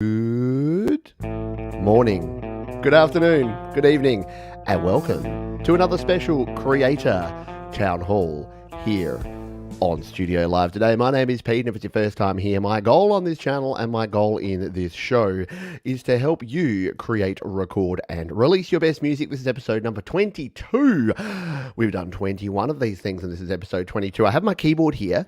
Good morning, good afternoon, good evening, and welcome to another special Creator Town Hall here on Studio Live today. My name is Pete, and if it's your first time here, my goal on this channel and my goal in this show is to help you create, record, and release your best music. This is episode number 22. We've done 21 of these things, and this is episode 22. I have my keyboard here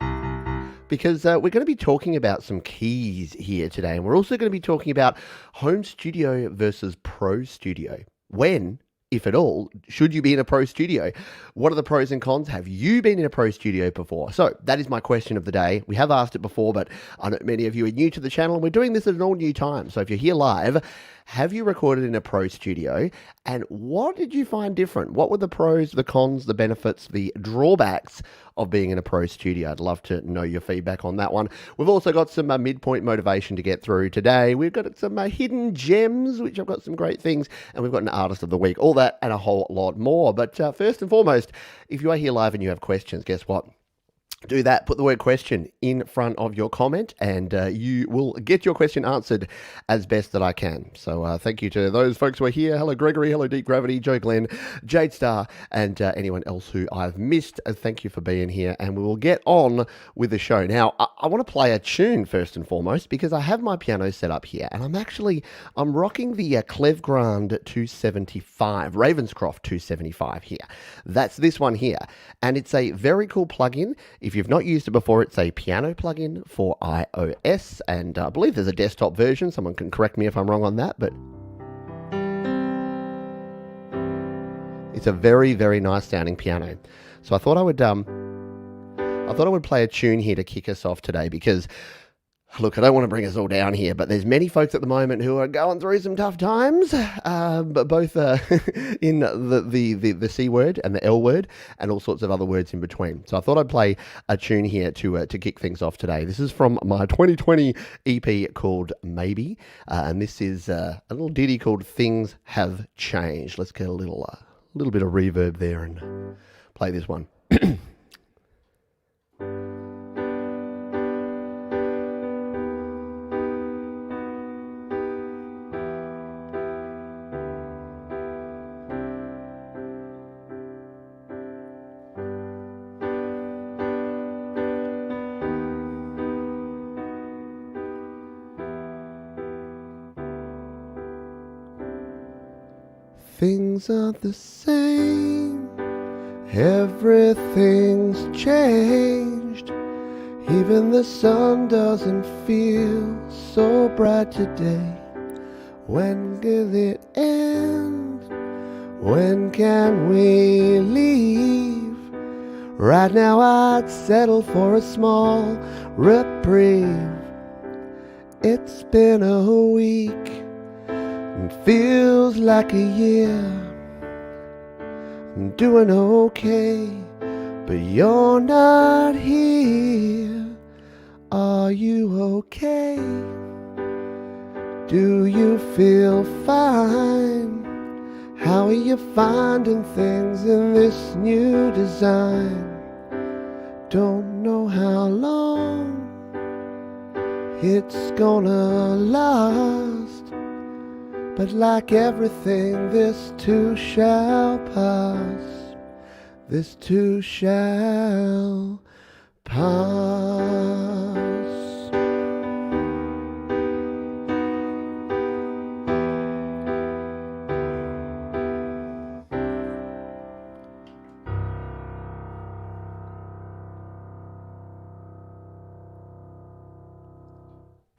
because we're going to be talking about some keys here today. And we're also going to be talking about home studio versus pro studio. When, if at all, should you be in a pro studio? What are the pros and cons? Have you been in a pro studio before? So that is my question of the day. We have asked it before, but I know many of you are new to the channel, and we're doing this at an all new time. So if you're here live, have you recorded in a pro studio? And what did you find different? What were the pros, the cons, the benefits, the drawbacks of being in a pro studio? I'd love to know your feedback on that one. We've also got some midpoint motivation to get through today. We've got some hidden gems, which I've got some great things, and we've got an artist of the week, all that and a whole lot more. But first and foremost, if you are here live and you have questions, guess what? Do that. Put the word question in front of your comment, and you will get your question answered as best that I can. So thank you to those folks who are here. Hello, Gregory. Hello, Deep Gravity, Joe Glenn, Jade Star, and anyone else who I've missed. Thank you for being here, and we will get on with the show. Now, I want to play a tune first and foremost because I have my piano set up here, and I'm rocking the Clevgrand 275, Ravenscroft 275 here. That's this one here, and it's a very cool plugin. If you've not used it before, it's a piano plugin for iOS, and I believe there's a desktop version. Someone can correct me if I'm wrong on that, but it's a very, very nice sounding piano. So I thought I would play a tune here to kick us off today because, look, I don't want to bring us all down here, but there's many folks at the moment who are going through some tough times, but both in the C word and the L word and all sorts of other words in between. So I thought I'd play a tune here to kick things off today. This is from my 2020 EP called Maybe, and this is a little ditty called Things Have Changed. Let's get a little bit of reverb there and play this one. Things aren't the same, everything's changed. Even the sun doesn't feel so bright today. When will it end? When can we leave? Right now I'd settle for a small reprieve. It's been a week, it feels like a year. I'm doing okay, but you're not here. Are you okay? Do you feel fine? How are you finding things in this new design? Don't know how long it's gonna last, but like everything, this too shall pass. This too shall pass.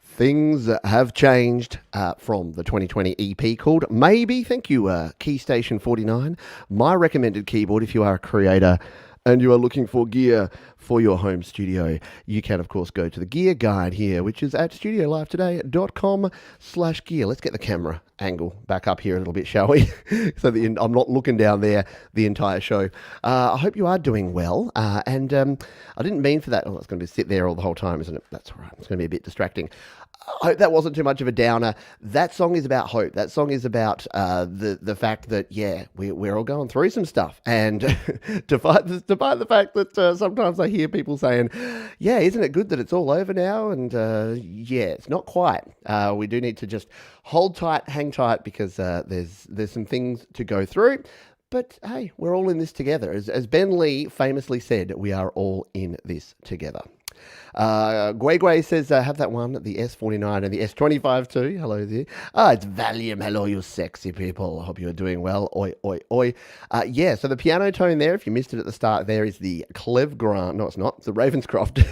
Things have changed from the 2020 EP called Maybe. Thank you, Key Station 49. My recommended keyboard if you are a creator and you are looking for gear for your home studio. You can, of course, go to the gear guide here, which is at studiolivetoday.com/gear. Let's get the camera angle back up here a little bit, shall we? So that I'm not looking down there the entire show. I hope you are doing well. And I didn't mean for that. Oh, it's going to sit there all the whole time, isn't it? That's all right. It's going to be a bit distracting. I hope that wasn't too much of a downer. That song is about hope. That song is about the fact that, yeah, we're all going through some stuff. And despite the fact that sometimes I hear people saying, yeah, isn't it good that it's all over now? And yeah, it's not quite. We do need to just hold tight, hang tight, because there's some things to go through. But hey, we're all in this together. As Ben Lee famously said, we are all in this together. Gway says, have that one, the S49 and the S25 too. Hello there. It's Valium. Hello, you sexy people. I hope you're doing well. Oi, oi, oi. Yeah, so the piano tone there, if you missed it at the start, there is the Clevgrant. No, it's not. It's the Ravenscroft.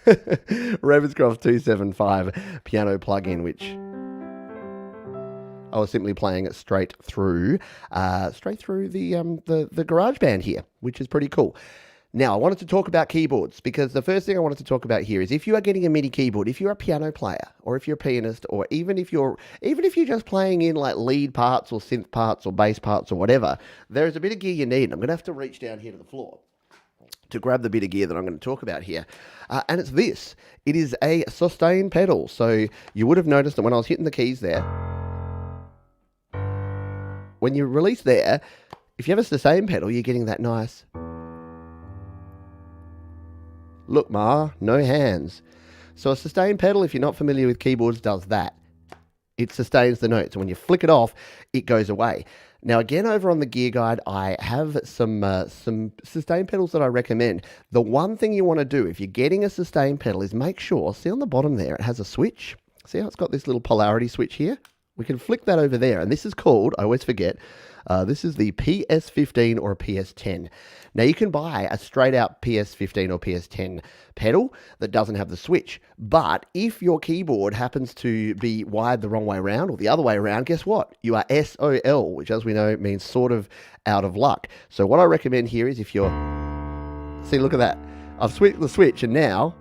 Ravenscroft 275 piano plugin, which I was simply playing it straight through the GarageBand here, which is pretty cool. Now, I wanted to talk about keyboards, because the first thing I wanted to talk about here is if you are getting a MIDI keyboard, if you're a piano player, or if you're a pianist, or even if you're just playing in like lead parts or synth parts or bass parts or whatever, there is a bit of gear you need. And I'm going to have to reach down here to the floor to grab the bit of gear that I'm going to talk about here. And it's this. It is a sustain pedal. So you would have noticed that when I was hitting the keys there, when you release there, if you have a sustain pedal, you're getting that nice... Look, Ma, no hands. So a sustain pedal, if you're not familiar with keyboards, does that. It sustains the notes. And when you flick it off, it goes away. Now, again, over on the gear guide, I have some sustain pedals that I recommend. The one thing you want to do if you're getting a sustain pedal is make sure, see on the bottom there, it has a switch. See how it's got this little polarity switch here? We can flick that over there. And this is called, I always forget, this is the PS15 or a PS10. Now, you can buy a straight-out PS15 or PS10 pedal that doesn't have the switch. But if your keyboard happens to be wired the wrong way around or the other way around, guess what? You are SOL, which, as we know, means sort of out of luck. So what I recommend here is if you're... See, look at that. I've switched the switch, and now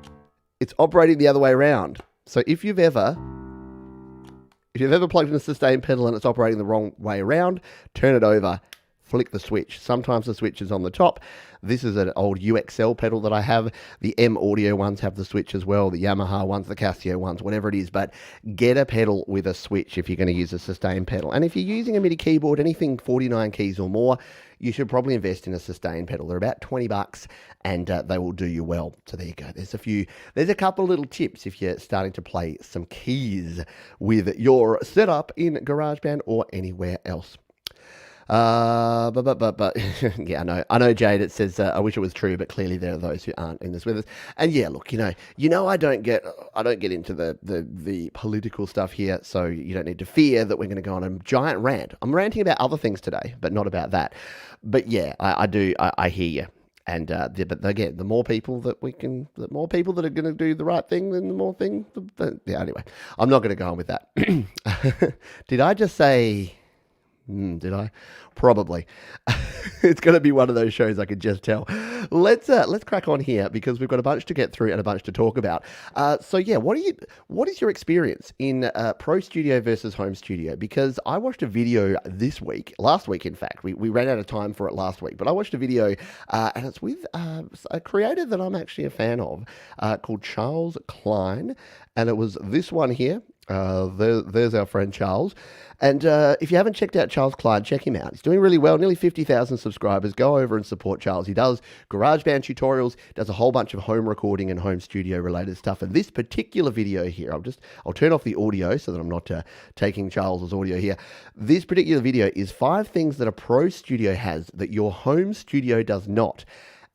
it's operating the other way around. So if you've ever plugged in a sustain pedal and it's operating the wrong way around, turn it over, flick the switch. Sometimes the switch is on the top. This is an old UXL pedal that I have. The M Audio ones have the switch as well. The Yamaha ones, the Casio ones, whatever it is. But get a pedal with a switch if you're going to use a sustain pedal. And if you're using a MIDI keyboard, anything 49 keys or more, you should probably invest in a sustain pedal. They're about $20 and they will do you well. So there you go. There's a couple of little tips if you're starting to play some keys with your setup in GarageBand or anywhere else. But yeah, I know, Jade. It says I wish it was true, but clearly there are those who aren't in this with us. And yeah, look, I don't get into the political stuff here, so you don't need to fear that we're going to go on a giant rant. I'm ranting about other things today, but not about that. But yeah, I hear you. And but again, the more people that are going to do the right thing, then the more things. Yeah. Anyway, I'm not going to go on with that. Did I just say? Did I? Probably. It's going to be one of those shows, I can just tell. Let's crack on here because we've got a bunch to get through and a bunch to talk about. So yeah, what is your experience in Pro Studio versus Home Studio? Because I watched a video last week in fact. We ran out of time for it last week, but I watched a video and it's with a creator that I'm actually a fan of called Charles Klein, and it was this one here. There's our friend Charles. And if you haven't checked out Charles Klein, check him out. He's doing really well, nearly 50,000 subscribers. Go over and support Charles. He does GarageBand tutorials, does a whole bunch of home recording and home studio related stuff. And this particular video here, I'll turn off the audio so that I'm not taking Charles's audio here. This particular video is 5 things that a Pro Studio has that your home studio does not.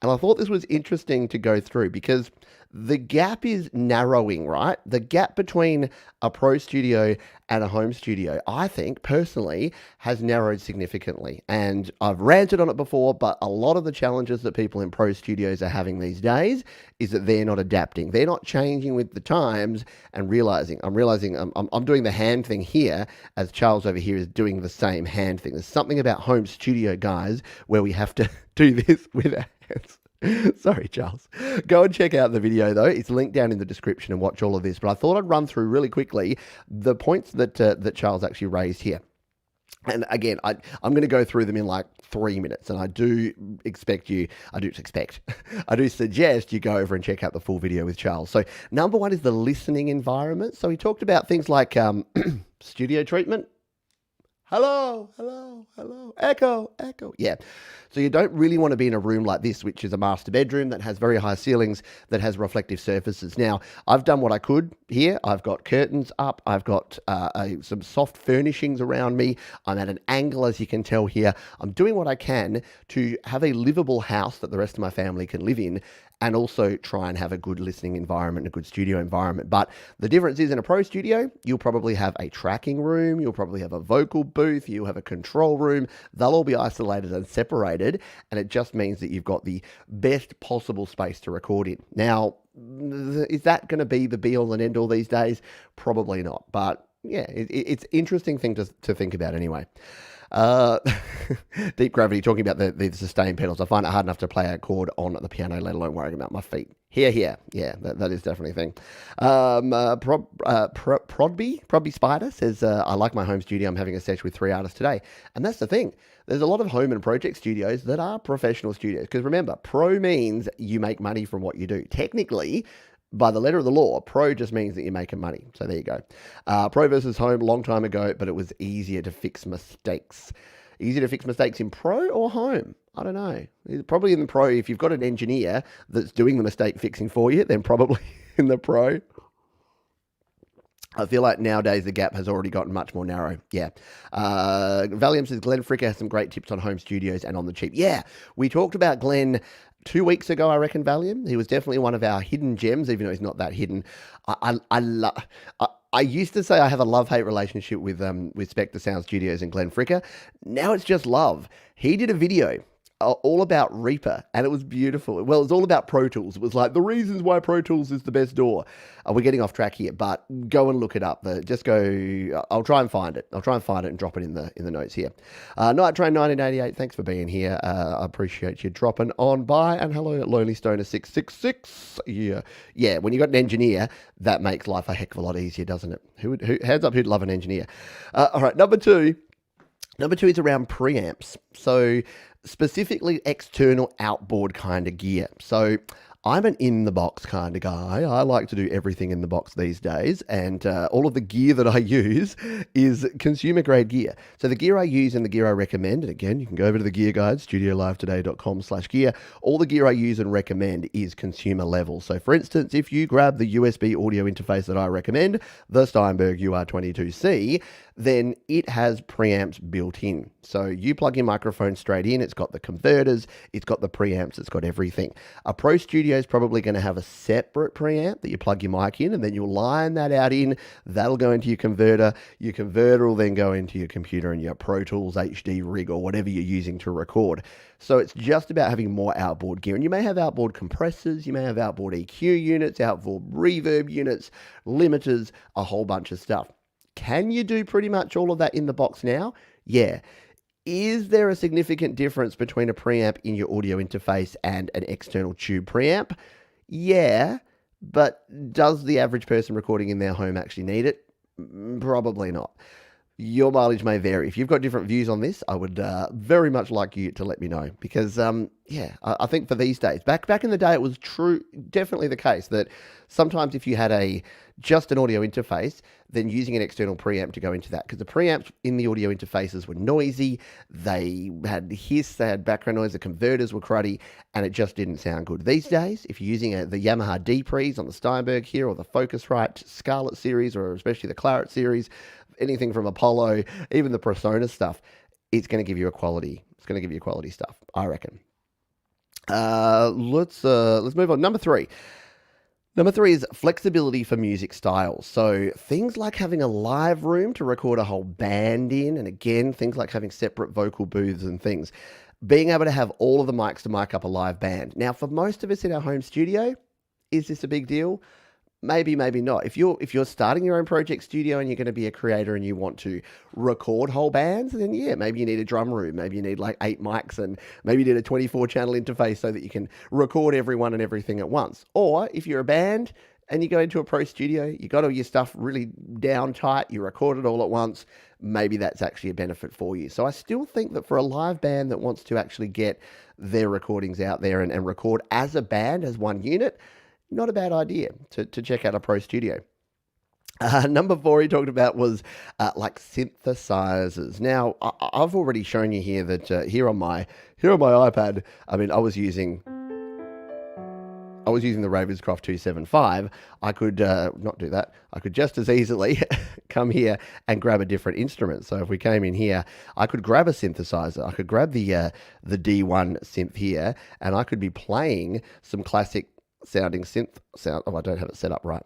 And I thought this was interesting to go through because the gap is narrowing, right? The gap between a Pro Studio and a home studio, I think, personally, has narrowed significantly. And I've ranted on it before, but a lot of the challenges that people in Pro Studios are having these days is that they're not adapting. They're not changing with the times and realizing. I'm doing the hand thing here as Charles over here is doing the same hand thing. There's something about home studio, guys, where we have to do this with our hands. Sorry, Charles. Go and check out the video, though. It's linked down in the description and watch all of this. But I thought I'd run through really quickly the points that Charles actually raised here. And again, I'm going to go through them in like 3 minutes, and I do suggest you go over and check out the full video with Charles. So number one is the listening environment. So he talked about things like studio treatment. Hello, hello, hello, echo, echo. Yeah. So you don't really want to be in a room like this, which is a master bedroom that has very high ceilings, that has reflective surfaces. Now, I've done what I could here. I've got curtains up. I've got some soft furnishings around me. I'm at an angle, as you can tell here. I'm doing what I can to have a livable house that the rest of my family can live in, and also try and have a good listening environment, a good studio environment. But the difference is, in a pro studio, you'll probably have a tracking room, you'll probably have a vocal booth, you'll have a control room. They'll all be isolated and separated, and it just means that you've got the best possible space to record in. Now, is that going to be the be-all and end-all these days? Probably not, but yeah, it's an interesting thing to think about anyway. Deep Gravity talking about the sustain pedals. I find it hard enough to play a chord on the piano, let alone worrying about my feet. Here. Yeah, that is definitely a thing. Prodby Spider says, I like my home studio. I'm having a session with 3 artists today. And that's the thing. There's a lot of home and project studios that are professional studios. Because remember, pro means you make money from what you do. Technically, by the letter of the law, pro just means that you're making money. So there you go. Pro versus home, long time ago, but it was easier to fix mistakes. Easier to fix mistakes in pro or home? I don't know. Probably in the pro, if you've got an engineer that's doing the mistake fixing for you, then probably in the pro. I feel like nowadays the gap has already gotten much more narrow. Yeah. Valium says, Glenn Fricker has some great tips on home studios and on the cheap. Yeah, we talked about Glenn 2 weeks ago, I reckon, Valium. He was definitely one of our hidden gems, even though he's not that hidden. I used to say I have a love-hate relationship with Spectre Sound Studios and Glenn Fricker. Now it's just love. He did a video all about Reaper, and it was beautiful. Well, it was all about Pro Tools. It was like the reasons why Pro Tools is the best DAW. We're getting off track here, but go and look it up. Just go. I'll try and find it. And drop it in the notes here. Night Train 1988. Thanks for being here. I appreciate you dropping on by. And hello, Lonely Stoner 666. Yeah. When you got an engineer, that makes life a heck of a lot easier, doesn't it? Who hands up? Who'd love an engineer? All right, number two. Number two is around preamps. So specifically external outboard kind of gear. So I'm an in-the-box kind of guy. I like to do everything in the box these days, and all of the gear that I use is consumer-grade gear. So the gear I use and the gear I recommend, and again, you can go over to the gear guide, studiolivetoday.com/gear. All the gear I use and recommend is consumer level. So for instance, if you grab the USB audio interface that I recommend, the Steinberg UR22C, then it has preamps built in. So you plug your microphone straight in, it's got the converters, it's got the preamps, it's got everything. A pro studio is probably going to have a separate preamp that you plug your mic in, and then you'll line that out in. That'll go into your converter. Your converter will then go into your computer and your Pro Tools HD rig or whatever you're using to record. So it's just about having more outboard gear. And you may have outboard compressors, you may have outboard EQ units, outboard reverb units, limiters, a whole bunch of stuff. Can you do pretty much all of that in the box now? Yeah. Is there a significant difference between a preamp in your audio interface and an external tube preamp? Yeah, but does the average person recording in their home actually need it? Probably not. Your mileage may vary. If you've got different views on this, I would very much like you to let me know, because I think for these days, back in the day, it was definitely the case that sometimes if you had just an audio interface, then using an external preamp to go into that, because the preamps in the audio interfaces were noisy, they had hiss, they had background noise, the converters were cruddy, and it just didn't sound good. These days, if you're using the Yamaha D-Pre's on the Steinberg here, or the Focusrite Scarlett series, or especially the Claret series, anything from Apollo, even the Persona stuff, it's going to give you quality stuff, I reckon. Let's move on. Number three is flexibility for music styles. So things like having a live room to record a whole band in, and again, things like having separate vocal booths and things. Being able to have all of the mics to mic up a live band. Now, for most of us in our home studio, is this a big deal? Maybe, maybe not. If you're starting your own project studio and you're going to be a creator and you want to record whole bands, then yeah, maybe you need a drum room. Maybe you need like 8 mics, and maybe you need a 24-channel interface so that you can record everyone and everything at once. Or if you're a band and you go into a pro studio, you got all your stuff really down tight, you record it all at once, maybe that's actually a benefit for you. So I still think that for a live band that wants to actually get their recordings out there and record as a band, as one unit, not a bad idea to check out a pro studio. Number 4 he talked about was like synthesizers. Now, I've already shown you here that here on my iPad, I mean, I was using the Ravenscroft 275. I could not do that. I could just as easily come here and grab a different instrument. So if we came in here, I could grab a synthesizer. I could grab the D1 synth here, and I could be playing some classic sounding synth sound. Oh, I don't have it set up right.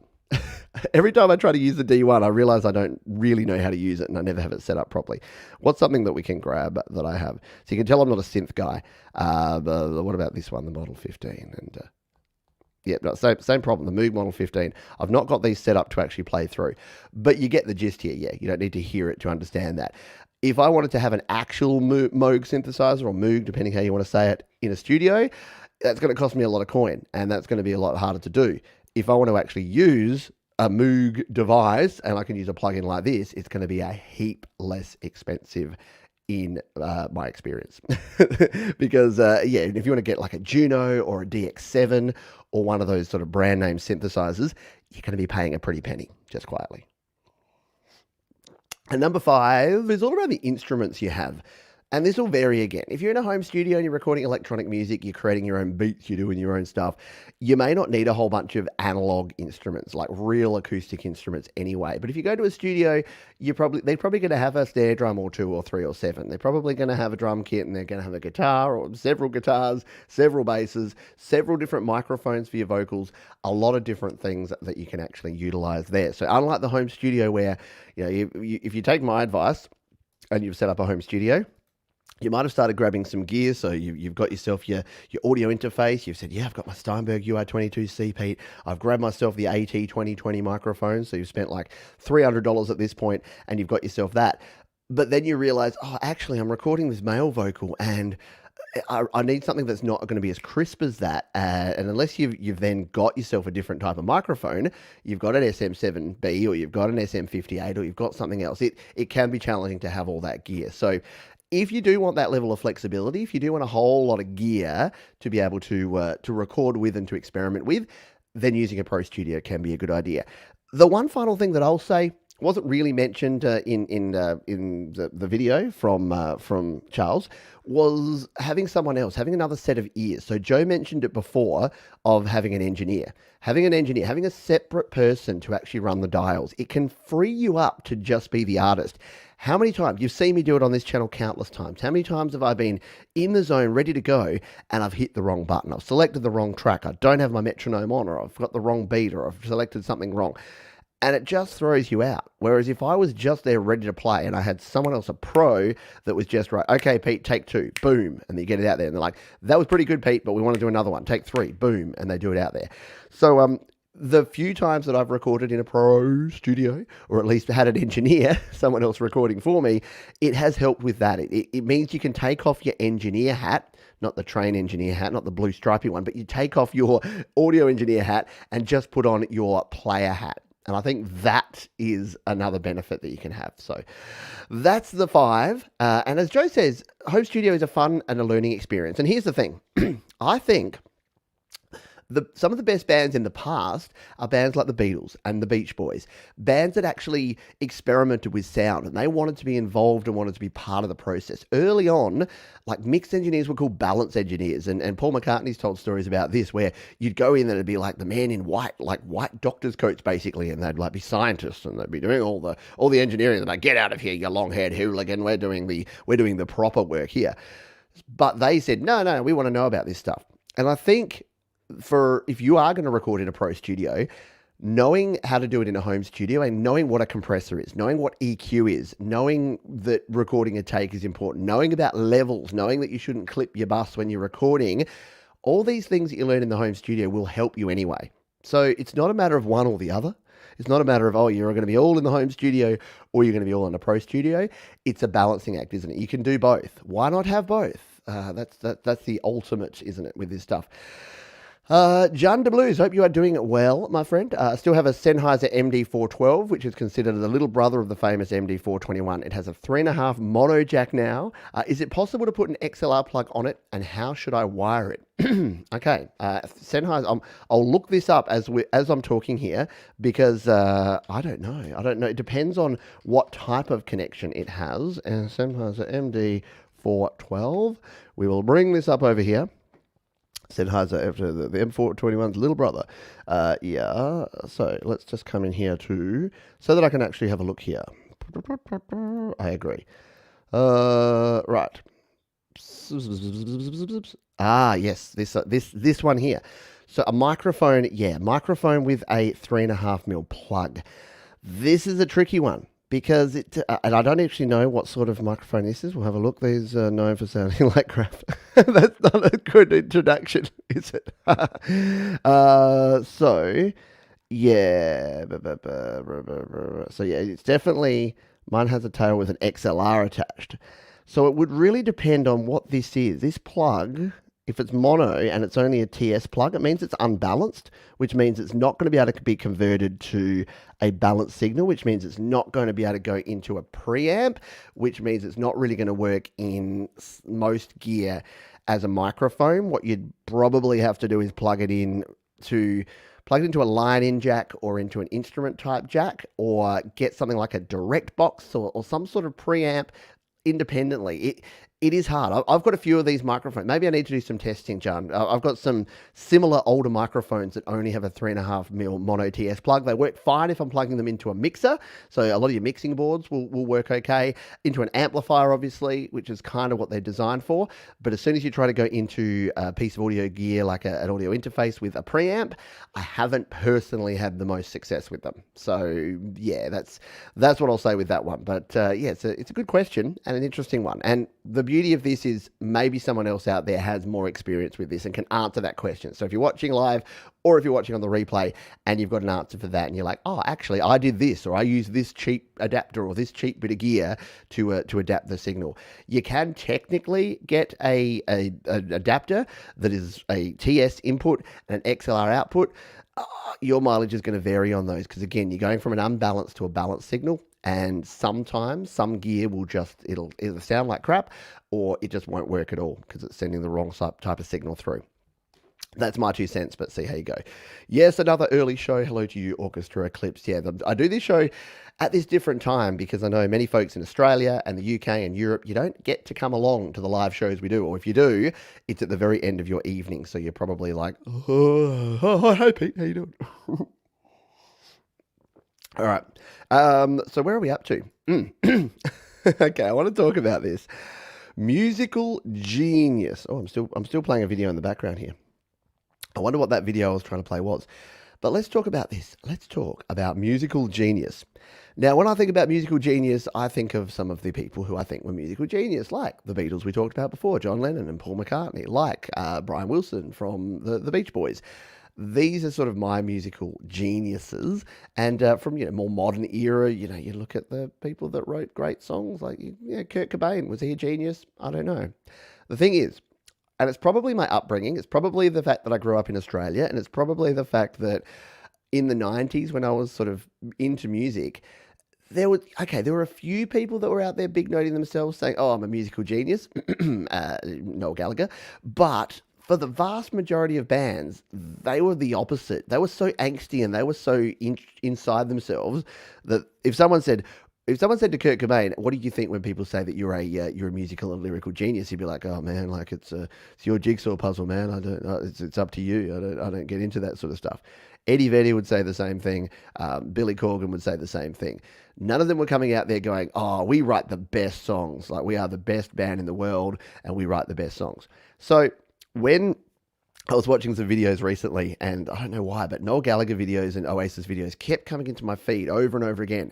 Every time I try to use the D1, I realize I don't really know how to use it, and I never have it set up properly. What's something that we can grab that I have? So you can tell I'm not a synth guy. What about this one, the Model 15? And yeah, no, same problem, the Moog Model 15. I've not got these set up to actually play through, but you get the gist here. Yeah, you don't need to hear it to understand that. If I wanted to have an actual Moog synthesizer, or Moog, depending how you want to say it, in a studio, that's going to cost me a lot of coin, and that's going to be a lot harder to do. If I want to actually use a Moog device and I can use a plugin like this, it's going to be a heap less expensive in my experience. Because, yeah, if you want to get like a Juno or a DX7 or one of those sort of brand name synthesizers, you're going to be paying a pretty penny, just quietly. And number 5 is all around the instruments you have. And this will vary again. If you're in a home studio and you're recording electronic music, you're creating your own beats, you're doing your own stuff, you may not need a whole bunch of analog instruments, like real acoustic instruments anyway. But if you go to a studio, they're probably going to have a snare drum or 2 or 3 or 7. They're probably going to have a drum kit, and they're going to have a guitar or several guitars, several basses, several different microphones for your vocals, a lot of different things that you can actually utilize there. So unlike the home studio where, if you take my advice and you've set up a home studio, you might have started grabbing some gear, so you've got yourself your audio interface. You've said, yeah, I've got my Steinberg UI22C, Pete. I've grabbed myself the AT2020 microphone, so you've spent like $300 at this point, and you've got yourself that. But then you realize, oh, actually, I'm recording this male vocal, and I need something that's not going to be as crisp as that. And unless you've then got yourself a different type of microphone, you've got an SM7B or you've got an SM58 or you've got something else, it can be challenging to have all that gear. So if you do want that level of flexibility, if you do want a whole lot of gear to be able to record with and to experiment with, then using a Pro Studio can be a good idea. The one final thing that I'll say wasn't really mentioned in the video from Charles was having someone else, having another set of ears. So Joe mentioned it before of having an engineer, having a separate person to actually run the dials. It can free you up to just be the artist. How many times, you've seen me do it on this channel countless times, how many times have I been in the zone, ready to go, and I've hit the wrong button? I've selected the wrong track, I don't have my metronome on, or I've got the wrong beat, or I've selected something wrong. And it just throws you out. Whereas if I was just there ready to play and I had someone else, a pro, that was just right, okay, Pete, take 2, boom, and you get it out there. And they're like, that was pretty good, Pete, but we want to do another one. Take 3, boom, and they do it out there. So the few times that I've recorded in a pro studio, or at least had an engineer, someone else recording for me, it has helped with that. It means you can take off your engineer hat, not the train engineer hat, not the blue stripy one, but you take off your audio engineer hat and just put on your player hat. And I think that is another benefit that you can have. So that's the 5. And as Joe says, home studio is a fun and a learning experience. And here's the thing. I think some of the best bands in the past are bands like the Beatles and the Beach Boys, bands that actually experimented with sound and they wanted to be involved and wanted to be part of the process. Early on, like mix engineers were called balance engineers, and Paul McCartney's told stories about this where you'd go in and it'd be like the man in white, like white doctor's coats basically, and they'd like be scientists and they'd be doing all the engineering. And like, get out of here, you long-haired hooligan, we're doing the proper work here. But they said, no, we want to know about this stuff. And I think if you are going to record in a pro studio, knowing how to do it in a home studio and knowing what a compressor is, knowing what EQ is, knowing that recording a take is important, knowing about levels, knowing that you shouldn't clip your bus when you're recording, all these things that you learn in the home studio will help you anyway. So it's not a matter of one or the other. It's not a matter of, you're going to be all in the home studio or you're going to be all in a pro studio. It's a balancing act, isn't it? You can do both. Why not have both? That's the ultimate, isn't it, with this stuff? John de Blues, hope you are doing well, my friend. I still have a Sennheiser MD412, which is considered the little brother of the famous MD421. It has a 3.5 mono jack now. Is it possible to put an XLR plug on it, and how should I wire it? Okay, Sennheiser. I'll look this up as I'm talking here because I don't know. It depends on what type of connection it has. And Sennheiser MD412. We will bring this up over here. Sennheiser after the M421's little brother. Yeah, so let's just come in here too, so that I can actually have a look here. I agree. Right. Ah, yes, this one here. So a microphone, microphone with a 3.5mm plug. This is a tricky one. Because and I don't actually know what sort of microphone this is. We'll have a look. These are known for sounding like crap. That's not a good introduction, is it? So, yeah. So, yeah, it's definitely, mine has a tail with an XLR attached. So it would really depend on what this is. This plug, if it's mono and it's only a TS plug, it means it's unbalanced, which means it's not going to be able to be converted to a balanced signal, which means it's not going to be able to go into a preamp, which means it's not really going to work in most gear as a microphone. What you'd probably have to do is plug it into a line-in jack or into an instrument type jack, or get something like a direct box or some sort of preamp independently. It is hard. I've got a few of these microphones. Maybe I need to do some testing, John. I've got some similar older microphones that only have a 3.5mm mono TS plug. They work fine if I'm plugging them into a mixer. So a lot of your mixing boards will work okay. Into an amplifier, obviously, which is kind of what they're designed for. But as soon as you try to go into a piece of audio gear like an audio interface with a preamp, I haven't personally had the most success with them. So yeah, that's what I'll say with that one. But yeah, it's a good question and an interesting one. And the beauty of this is maybe someone else out there has more experience with this and can answer that question. So if you're watching live or if you're watching on the replay and you've got an answer for that and you're like, oh, actually, I did this, or I used this cheap adapter or this cheap bit of gear to adapt the signal. You can technically get a adapter that is a TS input and an XLR output. Your mileage is going to vary on those because, again, you're going from an unbalanced to a balanced signal. And sometimes some gear will it'll either sound like crap or it just won't work at all because it's sending the wrong type of signal through. That's my 2 cents, but see how you go. Yes, another early show. Hello to you, Orchestra Eclipse. Yeah, I do this show at this different time because I know many folks in Australia and the UK and Europe, you don't get to come along to the live shows we do. Or if you do, it's at the very end of your evening. So you're probably like, oh hi, Pete. How you doing? All right. So where are we up to? Okay, I want to talk about this. Musical genius. Oh, I'm still playing a video in the background here. I wonder what that video I was trying to play was. But let's talk about this. Let's talk about musical genius. Now, when I think about musical genius, I think of some of the people who I think were musical genius, like the Beatles we talked about before, John Lennon and Paul McCartney, like Brian Wilson from the Beach Boys. These are sort of my musical geniuses. And from more modern era, you look at the people that wrote great songs, like Kurt Cobain. Was he a genius? I don't know. The thing is, and it's probably my upbringing, it's probably the fact that I grew up in Australia, and it's probably the fact that in the 90s when I was sort of into music, there were a few people that were out there big noting themselves saying, oh, I'm a musical genius, Noel Gallagher, but for the vast majority of bands, they were the opposite. They were so angsty and they were so inside themselves that if someone said to Kurt Cobain, "What do you think when people say that you're a musical and lyrical genius?" He'd be like, "Oh man, like it's your jigsaw puzzle, man. It's up to you. I don't get into that sort of stuff." Eddie Vedder would say the same thing. Billy Corgan would say the same thing. None of them were coming out there going, "Oh, we write the best songs. Like we are the best band in the world, and we write the best songs." So when I was watching some videos recently, and I don't know why, but Noel Gallagher videos and Oasis videos kept coming into my feed over and over again.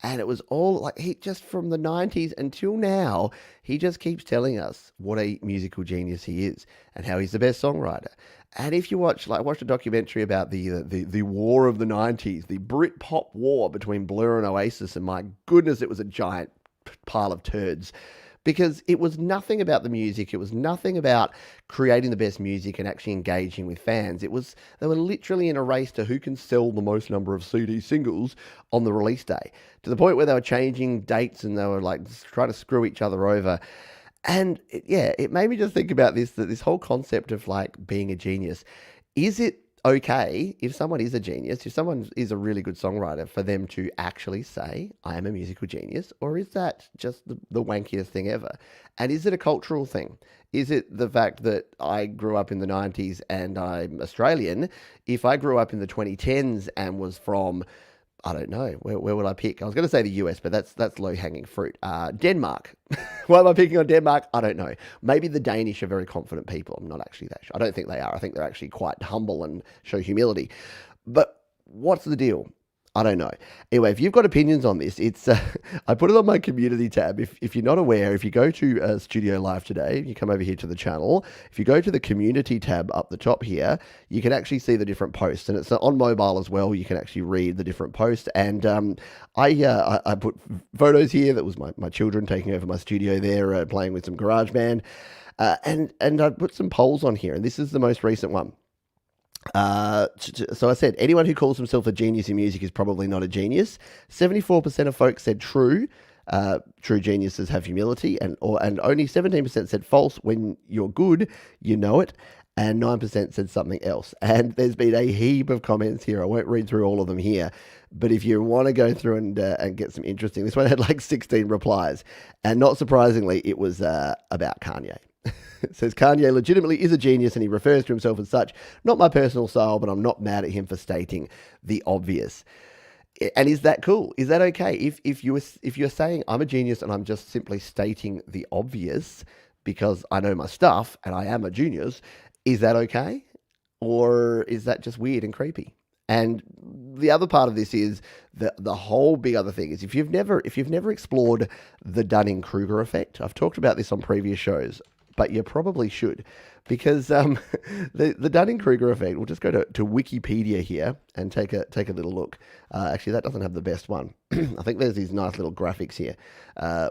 And it was all like, he just from the 90s until now, he just keeps telling us what a musical genius he is and how he's the best songwriter. And if you watch a documentary about the war of the 90s, the Brit-pop war between Blur and Oasis, and my goodness, it was a giant pile of turds. because it was nothing about the music. It was nothing about creating the best music and actually engaging with fans. They were literally in a race to who can sell the most number of CD singles on the release day, to the point where they were changing dates and they were like trying to screw each other over. And it made me just think about this whole concept of like being a genius. Is it okay if someone is a genius, if someone is a really good songwriter, for them to actually say, I am a musical genius? Or is that just the wankiest thing ever? And is it a cultural thing? Is it the fact that I grew up in the 90s and I'm Australian? If I grew up in the 2010s and was from, I don't know, where would I pick? I was going to say the US, but that's low-hanging fruit. Denmark. Why am I picking on Denmark? I don't know. Maybe the Danish are very confident people. I'm not actually that sure. I don't think they are. I think they're actually quite humble and show humility. But what's the deal? I don't know. Anyway, if you've got opinions on this, it's I put it on my community tab. If you're not aware, if you go to Studio Live today, you come over here to the channel. If you go to the community tab up the top here, you can actually see the different posts, and it's on mobile as well. You can actually read the different posts. And I put photos here. That was my children taking over my studio there, playing with some GarageBand, and I put some polls on here, and this is the most recent one. So I said, anyone who calls himself a genius in music is probably not a genius. 74% of folks said true. True geniuses have humility, and only 17% said false. When you're good, you know it. And 9% said something else. And there's been a heap of comments here. I won't read through all of them here, but if you want to go through and get some interesting, this one had like 16 replies, and not surprisingly, it was about Kanye. It says, Kanye legitimately is a genius and he refers to himself as such. Not my personal style, but I'm not mad at him for stating the obvious. And is that cool? Is that okay? If you're saying I'm a genius and I'm just simply stating the obvious because I know my stuff and I am a genius, is that okay? Or is that just weird and creepy? And the other part of this is the whole big other thing is if you've never explored the Dunning-Kruger effect, I've talked about this on previous shows, but you probably should, because the Dunning-Kruger effect, we'll just go to Wikipedia here and take a little look. Actually, that doesn't have the best one. I think there's these nice little graphics here.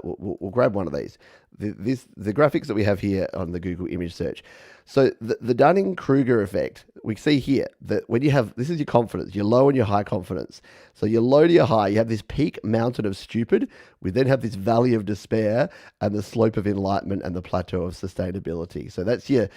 We'll grab one of these. The graphics that we have here on the Google image search. So the Dunning-Kruger effect, we see here that when you have, this is your confidence, your low and your high confidence. So your low to your high, you have this peak mountain of stupid. We then have this valley of despair and the slope of enlightenment and the plateau of sustainability. So that's your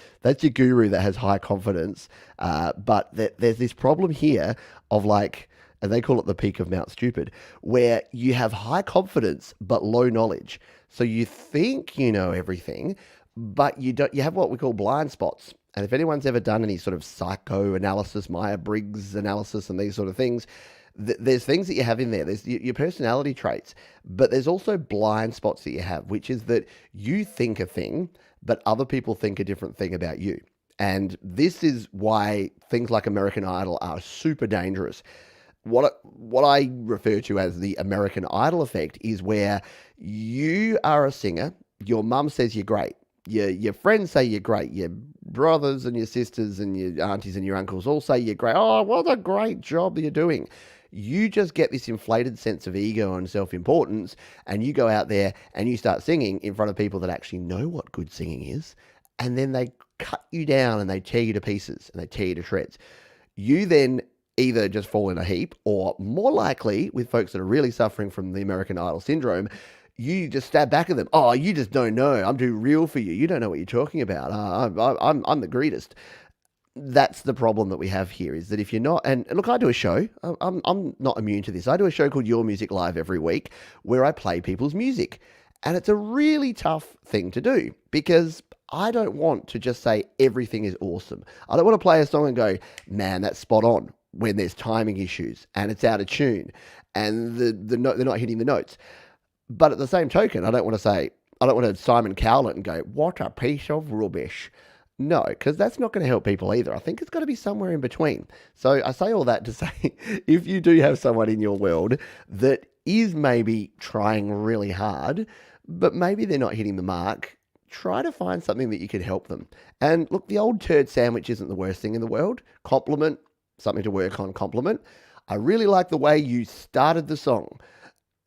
guru that has high confidence. But there's this problem here of like, and they call it the peak of Mount Stupid, where you have high confidence but low knowledge. So you think you know everything, but you don't. You have what we call blind spots. And if anyone's ever done any sort of psychoanalysis, Myers-Briggs analysis and these sort of things, there's things that you have in there. There's your personality traits, but there's also blind spots that you have, which is that you think a thing, but other people think a different thing about you. And this is why things like American Idol are super dangerous. What I refer to as the American Idol effect is where you are a singer, your mum says you're great, your friends say you're great, your brothers and your sisters and your aunties and your uncles all say you're great. Oh, what a great job you're doing. You just get this inflated sense of ego and self-importance, and you go out there and you start singing in front of people that actually know what good singing is, and then they cut you down and they tear you to pieces and they tear you to shreds. You then either just fall in a heap, or more likely, with folks that are really suffering from the American Idol syndrome, you just stab back at them. Oh, you just don't know. I'm too real for you. You don't know what you're talking about. I'm the greatest. That's the problem that we have here, is that if you're not, and look, I do a show. I'm not immune to this. I do a show called Your Music Live every week where I play people's music. And it's a really tough thing to do because I don't want to just say everything is awesome. I don't want to play a song and go, man, that's spot on, when there's timing issues and it's out of tune and they're not hitting the notes. But at the same token, I don't want to Simon Cowell it and go, what a piece of rubbish. No, because that's not going to help people either. I think it's got to be somewhere in between. So I say all that to say, if you do have someone in your world that is maybe trying really hard, but maybe they're not hitting the mark, try to find something that you can help them. And look, the old turd sandwich isn't the worst thing in the world. Compliment, something to work on, compliment. I really like the way you started the song.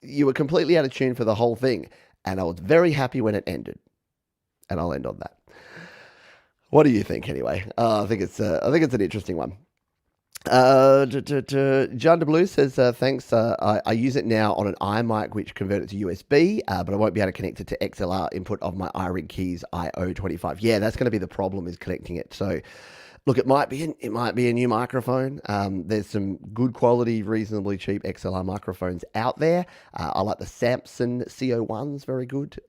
You were completely out of tune for the whole thing. and I was very happy when it ended. And I'll end on that. What do you think, anyway? I think it's an interesting one. John de Blue says, thanks. I use it now on an iMic, which converted to USB, but I won't be able to connect it to XLR input of my iRig Keys IO25. Yeah, that's going to be the problem, is connecting it. So, look, it might be a new microphone. There's some good quality, reasonably cheap XLR microphones out there. I like the Samson CO1s, very good.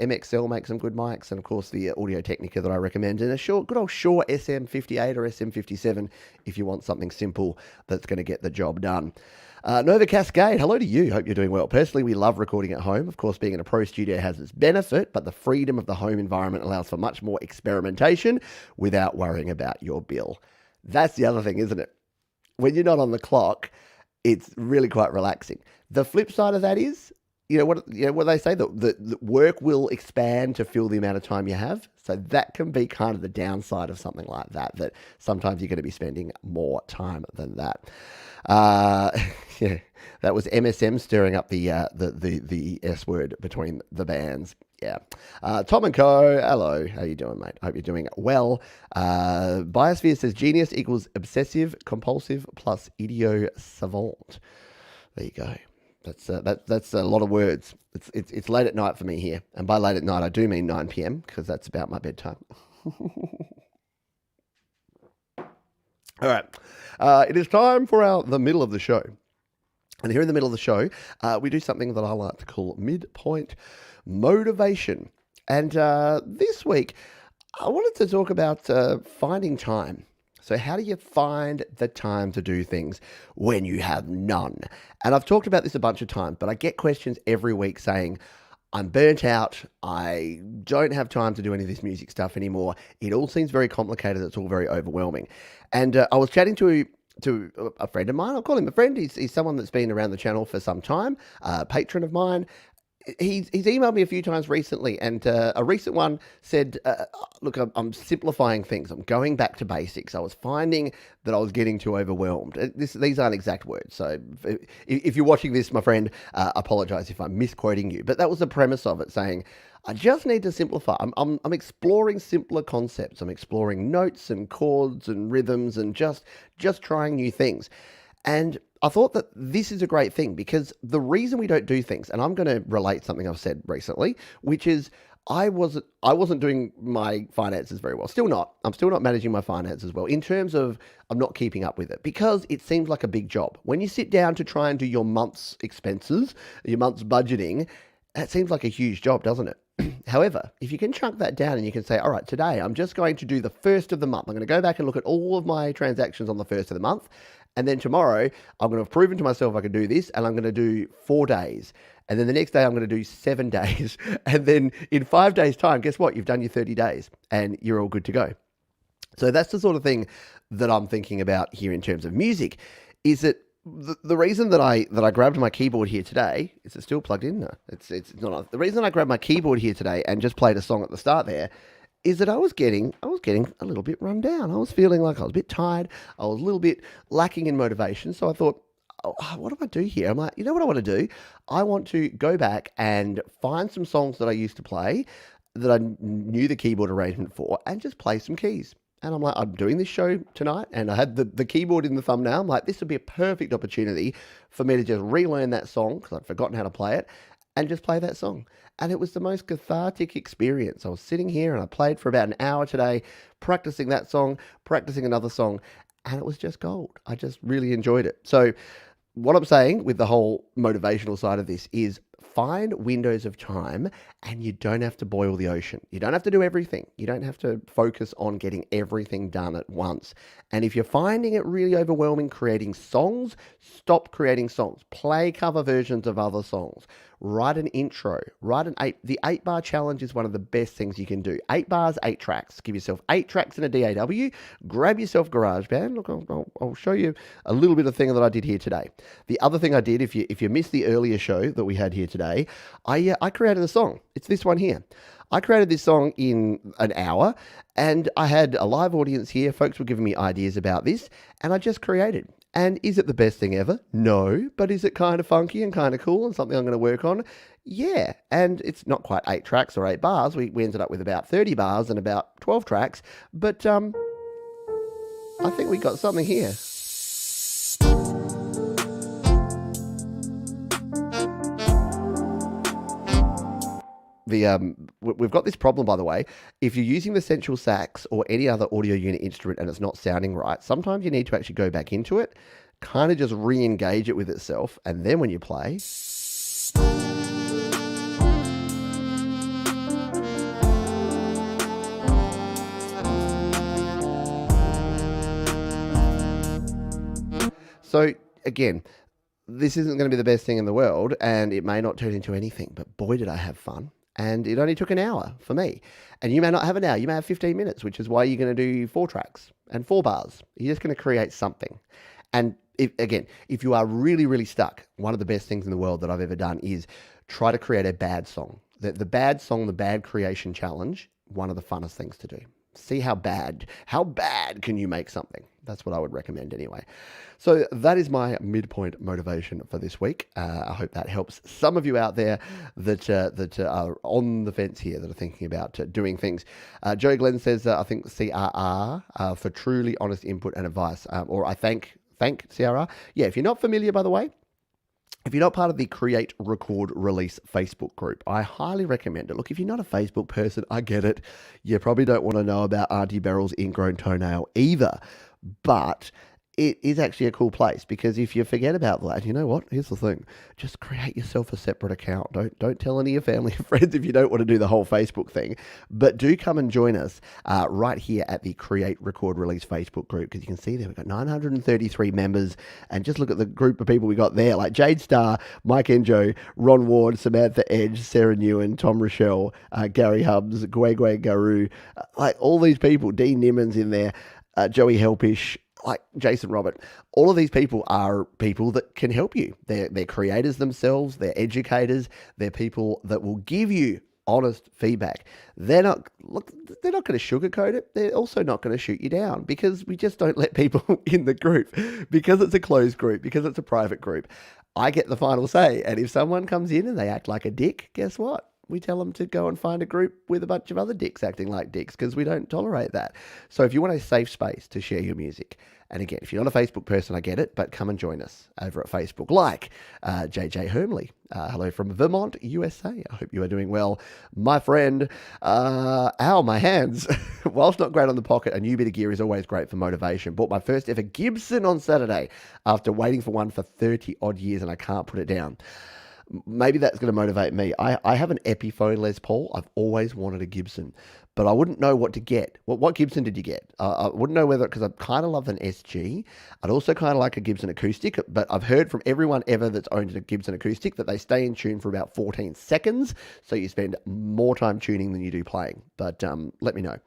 MXL makes some good mics, and of course the Audio Technica that I recommend, and a good old Shure SM58 or SM57 if you want something simple that's going to get the job done. Nova Cascade, hello to you. Hope you're doing well. Personally, we love recording at home. Of course, being in a pro studio has its benefit, but the freedom of the home environment allows for much more experimentation without worrying about your bill. That's the other thing, isn't it? When you're not on the clock, it's really quite relaxing. The flip side of that is, what they say, the work will expand to fill the amount of time you have. So that can be kind of the downside of something like that sometimes you're going to be spending more time than that. Yeah, that was MSM stirring up the S word between the bands. Yeah. Tom and Co. Hello. How you doing, mate? Hope you're doing well. Biosphere says genius equals obsessive compulsive plus idiot savant. There you go. That's a lot of words. It's late at night for me here, and by late at night I do mean 9 p.m. because that's about my bedtime. All right, it is time for the middle of the show, and here in the middle of the show we do something that I like to call midpoint motivation. And this week I wanted to talk about finding time. So how do you find the time to do things when you have none? And I've talked about this a bunch of times, but I get questions every week saying, I'm burnt out. I don't have time to do any of this music stuff anymore. It all seems very complicated. It's all very overwhelming. And I was chatting to a friend of mine. I'll call him a friend. He's someone that's been around the channel for some time, a patron of mine. He's emailed me a few times recently, and a recent one said, look, I'm simplifying things. I'm going back to basics. I was finding that I was getting too overwhelmed. These aren't exact words, so if you're watching this, my friend, apologize if I'm misquoting you. But that was the premise of it, saying, I just need to simplify. I'm exploring simpler concepts. I'm exploring notes and chords and rhythms and just trying new things. And I thought that this is a great thing, because the reason we don't do things, and I'm going to relate something I've said recently, which is I wasn't doing my finances very well. Still not. I'm still not managing my finances well, in terms of I'm not keeping up with it, because it seems like a big job. When you sit down to try and do your month's expenses, your month's budgeting, that seems like a huge job, doesn't it? However, if you can chunk that down and you can say, all right, today I'm just going to do the first of the month. I'm going to go back and look at all of my transactions on the first of the month. And then tomorrow, I'm going to have proven to myself I can do this, and I'm going to do 4 days. And then the next day, I'm going to do 7 days. And then in 5 days' time, guess what? You've done your 30 days, and you're all good to go. So that's the sort of thing that I'm thinking about here in terms of music, is that the reason that I grabbed my keyboard here today, is it still plugged in? No, it's not. The reason I grabbed my keyboard here today and just played a song at the start there is that I was getting a little bit run down. I was feeling like I was a bit tired. I was a little bit lacking in motivation. So I thought, what do I do here? I'm like, you know what I want to do? I want to go back and find some songs that I used to play that I knew the keyboard arrangement for, and just play some keys. And I'm like, I'm doing this show tonight, and I had the keyboard in the thumbnail. I'm like, this would be a perfect opportunity for me to just relearn that song, because I'd forgotten how to play it, and just play that song. And it was the most cathartic experience. I was sitting here and I played for about an hour today, practicing that song, practicing another song, and it was just gold. I just really enjoyed it. So what I'm saying with the whole motivational side of this is, find windows of time, and you don't have to boil the ocean. You don't have to do everything. You don't have to focus on getting everything done at once. And if you're finding it really overwhelming creating songs, stop creating songs. Play cover versions of other songs. Write an intro. The 8-bar challenge is one of the best things you can do. 8 bars, 8 tracks. Give yourself 8 tracks in a DAW. Grab yourself GarageBand. Look, I'll show you a little bit of thing that I did here today. The other thing I did, if you missed the earlier show that we had here today, I created a song. It's this one here. I created this song in an hour, and I had a live audience here. Folks were giving me ideas about this, and I just created. And is it the best thing ever? No. But is it kind of funky and kind of cool and something I'm going to work on? Yeah, and it's not quite 8 tracks or 8 bars. We ended up with about 30 bars and about 12 tracks, but I think we got something here. We've got this problem, by the way. If you're using the Central Sax or any other audio unit instrument and it's not sounding right, sometimes you need to actually go back into it, kind of just re-engage it with itself, and then when you play. So again, this isn't going to be the best thing in the world, and it may not turn into anything, but boy, did I have fun. And it only took an hour for me. And you may not have an hour, you may have 15 minutes, which is why you're going to do 4 tracks and 4 bars. You're just going to create something. And if you are really, really stuck, one of the best things in the world that I've ever done is try to create a bad song. The bad song, the bad creation challenge, one of the funnest things to do. See how bad can you make something? That's what I would recommend anyway. So that is my midpoint motivation for this week. I hope that helps some of you out there that are on the fence here, that are thinking about doing things. Joe Glenn says, I think CRR for truly honest input and advice, or I thank CRR. Yeah, if you're not familiar, by the way, if you're not part of the Create, Record, Release Facebook group, I highly recommend it. Look, if you're not a Facebook person, I get it. You probably don't want to know about Auntie Beryl's ingrown toenail either. But it is actually a cool place, because if you forget about that, you know what? Here's the thing. Just create yourself a separate account. Don't tell any of your family and friends if you don't want to do the whole Facebook thing. But do come and join us right here at the Create, Record, Release Facebook group, because you can see there we've got 933 members. And just look at the group of people we got there, like Jade Starr, Mike Enjo, Ron Ward, Samantha Edge, Sarah Newen, Tom Rochelle, Gary Hubbs, Gwegwe Garu, like all these people, Dean Nimmons in there, Joey Helpish, like Jason Robert. All of these people are people that can help you. They're creators themselves. They're educators. They're people that will give you honest feedback. They're not going to sugarcoat it. They're also not going to shoot you down, because we just don't let people in the group, because it's a closed group, because it's a private group. I get the final say. And if someone comes in and they act like a dick, guess what? We tell them to go and find a group with a bunch of other dicks acting like dicks, because we don't tolerate that. So if you want a safe space to share your music, and again, if you're not a Facebook person, I get it, but come and join us over at Facebook, like JJ Hermley. Hello from Vermont, USA. I hope you are doing well, my friend. Ow, my hands. Whilst not great on the pocket, a new bit of gear is always great for motivation. Bought my first ever Gibson on Saturday after waiting for one for 30 odd years, and I can't put it down. Maybe that's going to motivate me. I have an Epiphone Les Paul. I've always wanted a Gibson, but I wouldn't know what to get. What Gibson did you get? I wouldn't know whether, because I kind of love an SG. I'd also kind of like a Gibson acoustic, but I've heard from everyone ever that's owned a Gibson acoustic that they stay in tune for about 14 seconds. So you spend more time tuning than you do playing. But let me know.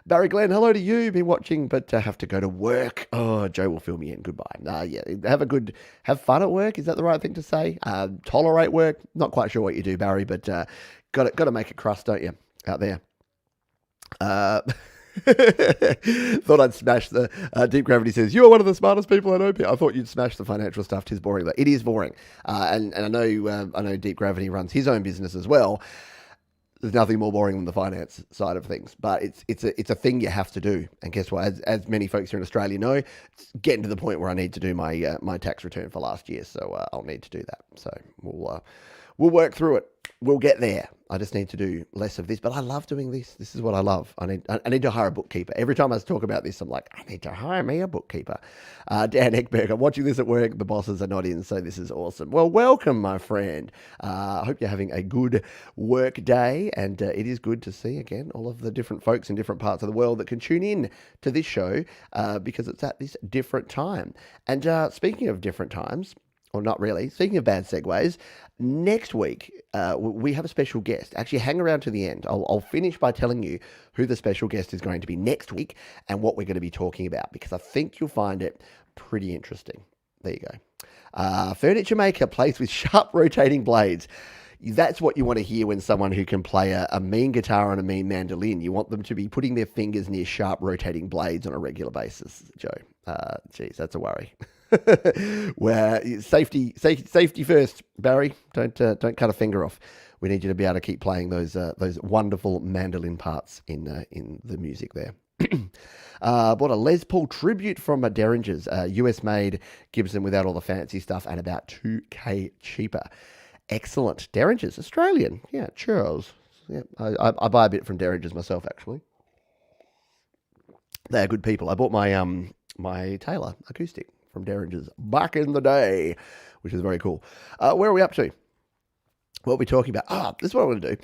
Barry Glenn, hello to you. Been watching, but have to go to work. Oh, Joe will fill me in. Goodbye. Yeah, have fun at work. Is that the right thing to say? Tolerate work. Not quite sure what you do, Barry, but got to make a crust, don't you, out there? Thought I'd smash the Deep Gravity says, you are one of the smartest people I know. I thought you'd smash the financial stuff. 'Tis boring, but it is boring. And I know Deep Gravity runs his own business as well. There's nothing more boring than the finance side of things, but it's a thing you have to do. And guess what? As many folks here in Australia know, it's getting to the point where I need to do my tax return for last year, so I'll need to do that. So we'll work through it. We'll get there. I just need to do less of this, but I love doing this. This is what I love. I need to hire a bookkeeper. Every time I talk about this, I'm like, I need to hire me a bookkeeper. Dan Eckberg, I'm watching this at work. The bosses are not in, so this is awesome. Well, welcome, my friend. I hope you're having a good work day, and it is good to see, again, all of the different folks in different parts of the world that can tune in to this show because it's at this different time. And speaking of different times, or not really. Speaking of bad segues, next week we have a special guest. Actually, hang around to the end. I'll finish by telling you who the special guest is going to be next week and what we're going to be talking about, because I think you'll find it pretty interesting. There you go. Furniture maker plays with sharp rotating blades. That's what you want to hear when someone who can play a mean guitar and a mean mandolin. You want them to be putting their fingers near sharp rotating blades on a regular basis, Joe. Geez, that's a worry. Where safety first, Barry. Don't cut a finger off. We need you to be able to keep playing those wonderful mandolin parts in the music there. Bought a Les Paul tribute from Derringers, US made Gibson without all the fancy stuff and about 2K cheaper. Excellent. Derringers, Australian. Yeah, Charles. Yeah, I buy a bit from Derringers myself, actually. They're good people. I bought my Taylor acoustic from Derringers back in the day, which is very cool. Where are we up to? What are we talking about? This is what I want to do.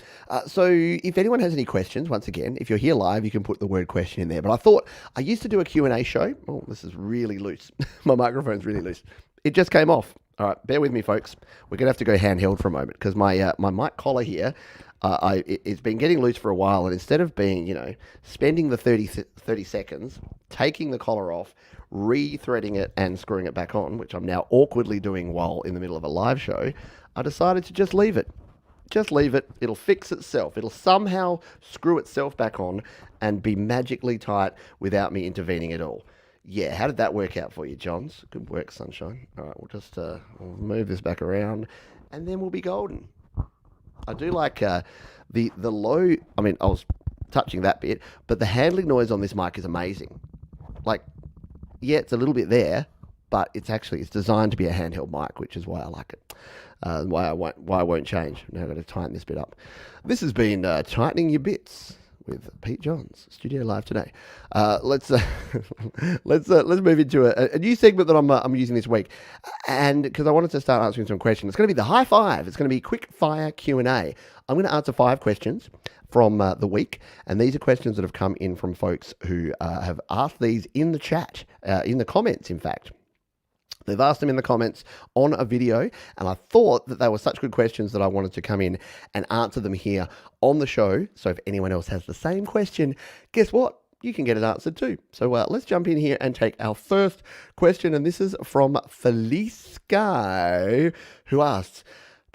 So if anyone has any questions, once again, if you're here live, you can put the word question in there. But I thought I used to do a Q&A show. Oh, this is really loose. My microphone's really loose. It just came off. All right, bear with me, folks. We're going to have to go handheld for a moment because my mic collar here, it's been getting loose for a while. And instead of being, spending the 30 seconds, taking the collar off, re-threading it and screwing it back on, which I'm now awkwardly doing while in the middle of a live show, I decided to just leave it. Just leave it. It'll fix itself. It'll somehow screw itself back on and be magically tight without me intervening at all. Yeah, how did that work out for you, Johns? Good work, sunshine. All right, we'll just we'll move this back around and then we'll be golden. I do like the low, I was touching that bit, but the handling noise on this mic is amazing. Like, yeah, it's a little bit there, but it's designed to be a handheld mic, which is why I like it. Why I won't change. Now I've got to tighten this bit up. This has been Tightening Your Bits with Pete Johns, Studio Live today. Let's move into a new segment that I'm using this week, and because I wanted to start answering some questions. It's going to be the high five. It's going to be quick fire Q&A. I'm going to answer 5 questions from the week, and these are questions that have come in from folks who have asked these in the chat, in the comments, in fact. They've asked them in the comments on a video, and I thought that they were such good questions that I wanted to come in and answer them here on the show. So if anyone else has the same question, guess what? You can get it answered too. So let's jump in here and take our first question, and this is from Felice Guy, who asks,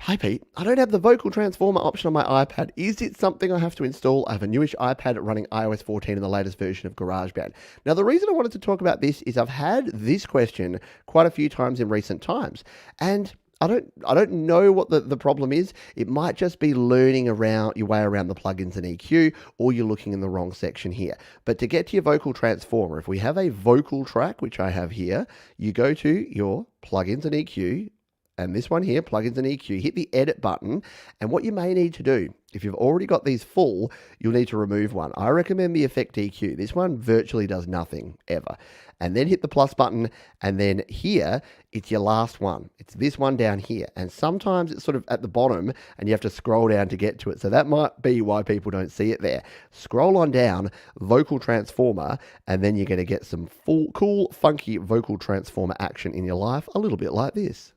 "Hi Pete, I don't have the vocal transformer option on my iPad. Is it something I have to install? I have a newish iPad running iOS 14 and the latest version of GarageBand." Now, the reason I wanted to talk about this is I've had this question quite a few times in recent times, and I don't know what the problem is. It might just be learning around your way around the plugins and EQ, or you're looking in the wrong section here. But to get to your vocal transformer, if we have a vocal track, which I have here, you go to your plugins and EQ, and this one here, plugins and EQ, hit the edit button. And what you may need to do, if you've already got these full, you'll need to remove one. I recommend the effect EQ. This one virtually does nothing ever. And then hit the plus button. And then here, it's your last one. It's this one down here. And sometimes it's sort of at the bottom and you have to scroll down to get to it. So that might be why people don't see it there. Scroll on down, vocal transformer, and then you're going to get some cool, funky vocal transformer action in your life, a little bit like this.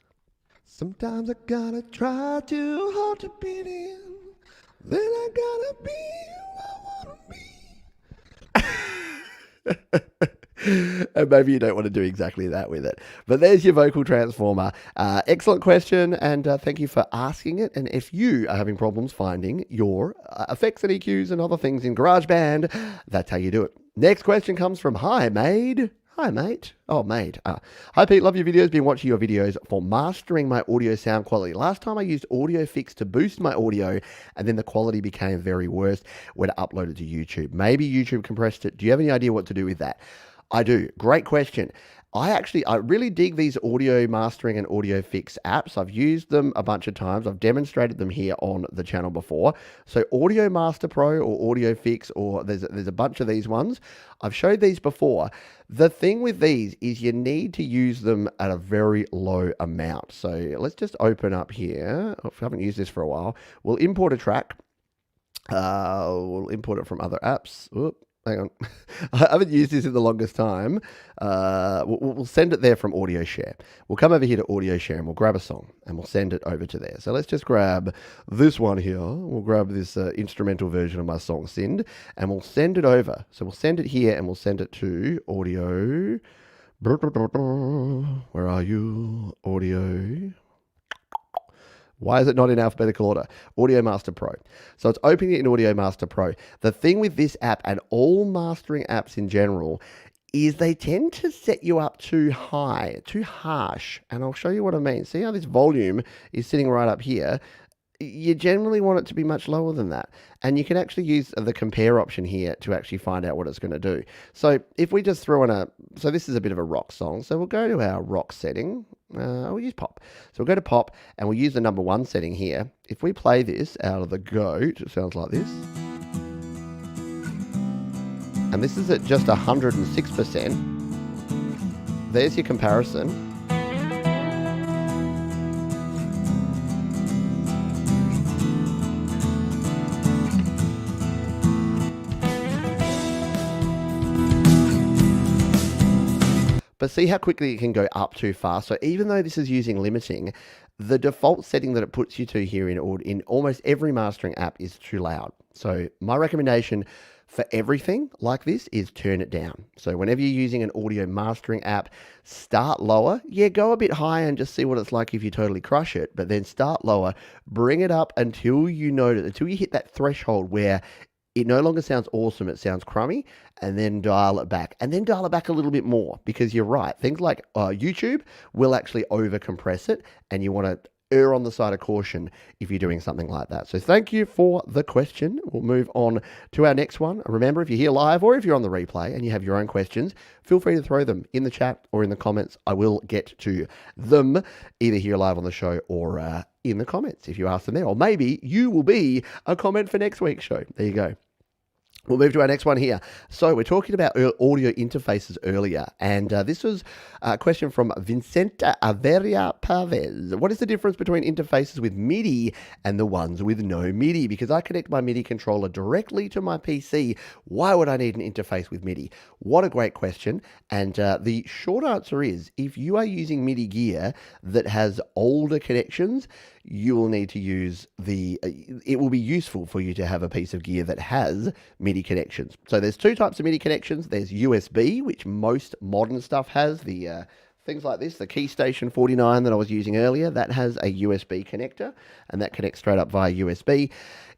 Sometimes I gotta try too hard to fit in. Then I gotta be who I wanna be. And maybe you don't want to do exactly that with it. But there's your vocal transformer. Excellent question, and thank you for asking it. And if you are having problems finding your effects and EQs and other things in GarageBand, that's how you do it. Next question comes from Hi Made. Hi, mate. Oh, mate. Hi, Pete. Love your videos. Been watching your videos for mastering my audio sound quality. Last time I used Audio Fix to boost my audio, and then the quality became very worse when I uploaded to YouTube. Maybe YouTube compressed it. Do you have any idea what to do with that? I do. Great question. I really dig these audio mastering and audio fix apps. I've used them a bunch of times. I've demonstrated them here on the channel before. So Audio Master Pro or Audio Fix, or there's a bunch of these ones. I've showed these before. The thing with these is you need to use them at a very low amount. So let's just open up here. If I haven't used this for a while, we'll import a track. We'll import it from other apps. Oop. Hang on, I haven't used this in the longest time. We'll send it there from Audio Share. We'll come over here to Audio Share and we'll grab a song and we'll send it over to there. So let's just grab this one here. We'll grab this instrumental version of my song, Sind, and we'll send it over. So we'll send it here and we'll send it to Audio. Where are you? Audio. Why is it not in alphabetical order? Audio Master Pro. So it's opening it in Audio Master Pro. The thing with this app and all mastering apps in general is they tend to set you up too high, too harsh. And I'll show you what I mean. See how this volume is sitting right up here? You generally want it to be much lower than that. And you can actually use the compare option here to actually find out what it's going to do. So if we just throw in so this is a bit of a rock song. So we'll go to our rock setting. We'll use pop. So we'll go to pop and we'll use the number 1 setting here. If we play this out of the goat, it sounds like this. And this is at just 106%. There's your comparison. But see how quickly it can go up too fast. So even though this is using limiting, the default setting that it puts you to here in almost every mastering app is too loud. So my recommendation for everything like this is turn it down. So whenever you're using an audio mastering app, start lower. Yeah, go a bit higher and just see what it's like if you totally crush it. But then start lower, bring it up until you notice, until you hit that threshold where it no longer sounds awesome, it sounds crummy, and then dial it back. And then dial it back a little bit more, because you're right. Things like YouTube will actually over-compress it, and you want to err on the side of caution if you're doing something like that. So thank you for the question. We'll move on to our next one. Remember, if you're here live or if you're on the replay and you have your own questions, feel free to throw them in the chat or in the comments. I will get to them either here live on the show or in the comments if you ask them there. Or maybe you will be a comment for next week's show. There you go. We'll move to our next one here. So we're talking about audio interfaces earlier, and this was a question from Vicenta Averia Pavez. What is the difference between interfaces with MIDI and the ones with no MIDI? Because I connect my MIDI controller directly to my PC. Why would I need an interface with MIDI? What a great question. And the short answer is, if you are using MIDI gear that has older connections, you will need to use it will be useful for you to have a piece of gear that has MIDI connections. So there's 2 types of MIDI connections. There's USB, which most modern stuff has. The things like this, the Keystation 49 that I was using earlier, that has a USB connector, and that connects straight up via USB.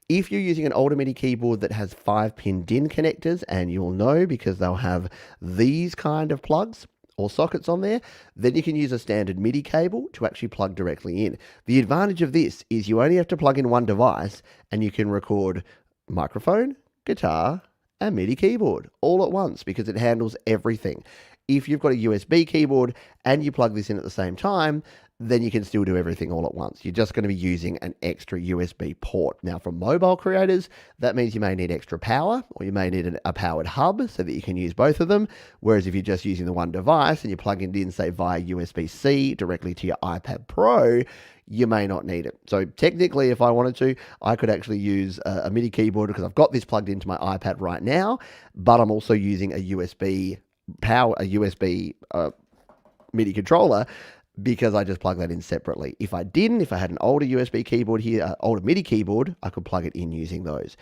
If you're using an older MIDI keyboard that has 5-pin DIN connectors, and you'll know because they'll have these kind of plugs or sockets on there, then you can use a standard MIDI cable to actually plug directly in. The advantage of this is you only have to plug in one device and you can record microphone, guitar, and MIDI keyboard all at once because it handles everything. If you've got a USB keyboard and you plug this in at the same time, then you can still do everything all at once. You're just going to be using an extra USB port. Now, for mobile creators, that means you may need extra power, or you may need a powered hub so that you can use both of them. Whereas if you're just using the one device and you're plugging it in, say, via USB-C directly to your iPad Pro, you may not need it. So technically, if I wanted to, I could actually use a MIDI keyboard because I've got this plugged into my iPad right now, but I'm also using a USB MIDI controller, because I just plug that in separately. If I had an older USB keyboard here, older MIDI keyboard, I could plug it in using those.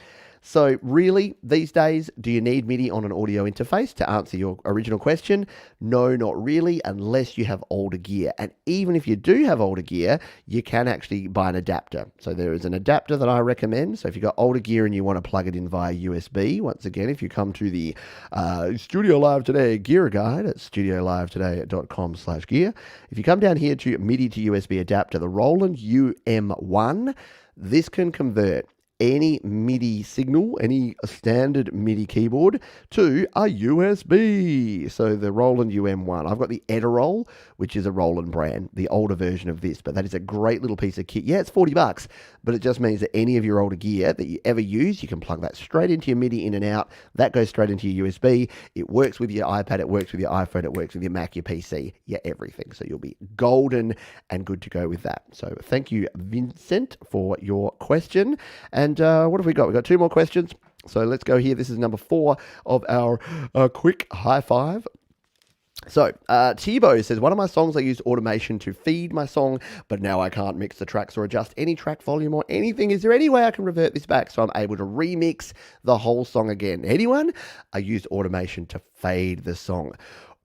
So really, these days, do you need MIDI on an audio interface? To answer your original question, no, not really, unless you have older gear. And even if you do have older gear, you can actually buy an adapter. So there is an adapter that I recommend. So if you've got older gear and you want to plug it in via USB, once again, if you come to the Studio Live Today gear guide at studiolivetoday.com/gear, if you come down here to MIDI to USB adapter, the Roland UM1, this can convert any MIDI signal, any standard MIDI keyboard, to a USB. So the Roland UM1. I've got the Edirol, which is a Roland brand, the older version of this, but that is a great little piece of kit. Yeah, it's $40, but it just means that any of your older gear that you ever use, you can plug that straight into your MIDI in and out. That goes straight into your USB. It works with your iPad, it works with your iPhone, it works with your Mac, your PC, yeah, everything. So you'll be golden and good to go with that. So thank you, Vincent, for your question. And what have we got? We've got 2 more questions. So let's go here. This is number 4 of our quick high five. So, Thibaut says, one of my songs I used automation to feed my song, but now I can't mix the tracks or adjust any track volume or anything. Is there any way I can revert this back so I'm able to remix the whole song again? Anyone? I used automation to fade the song.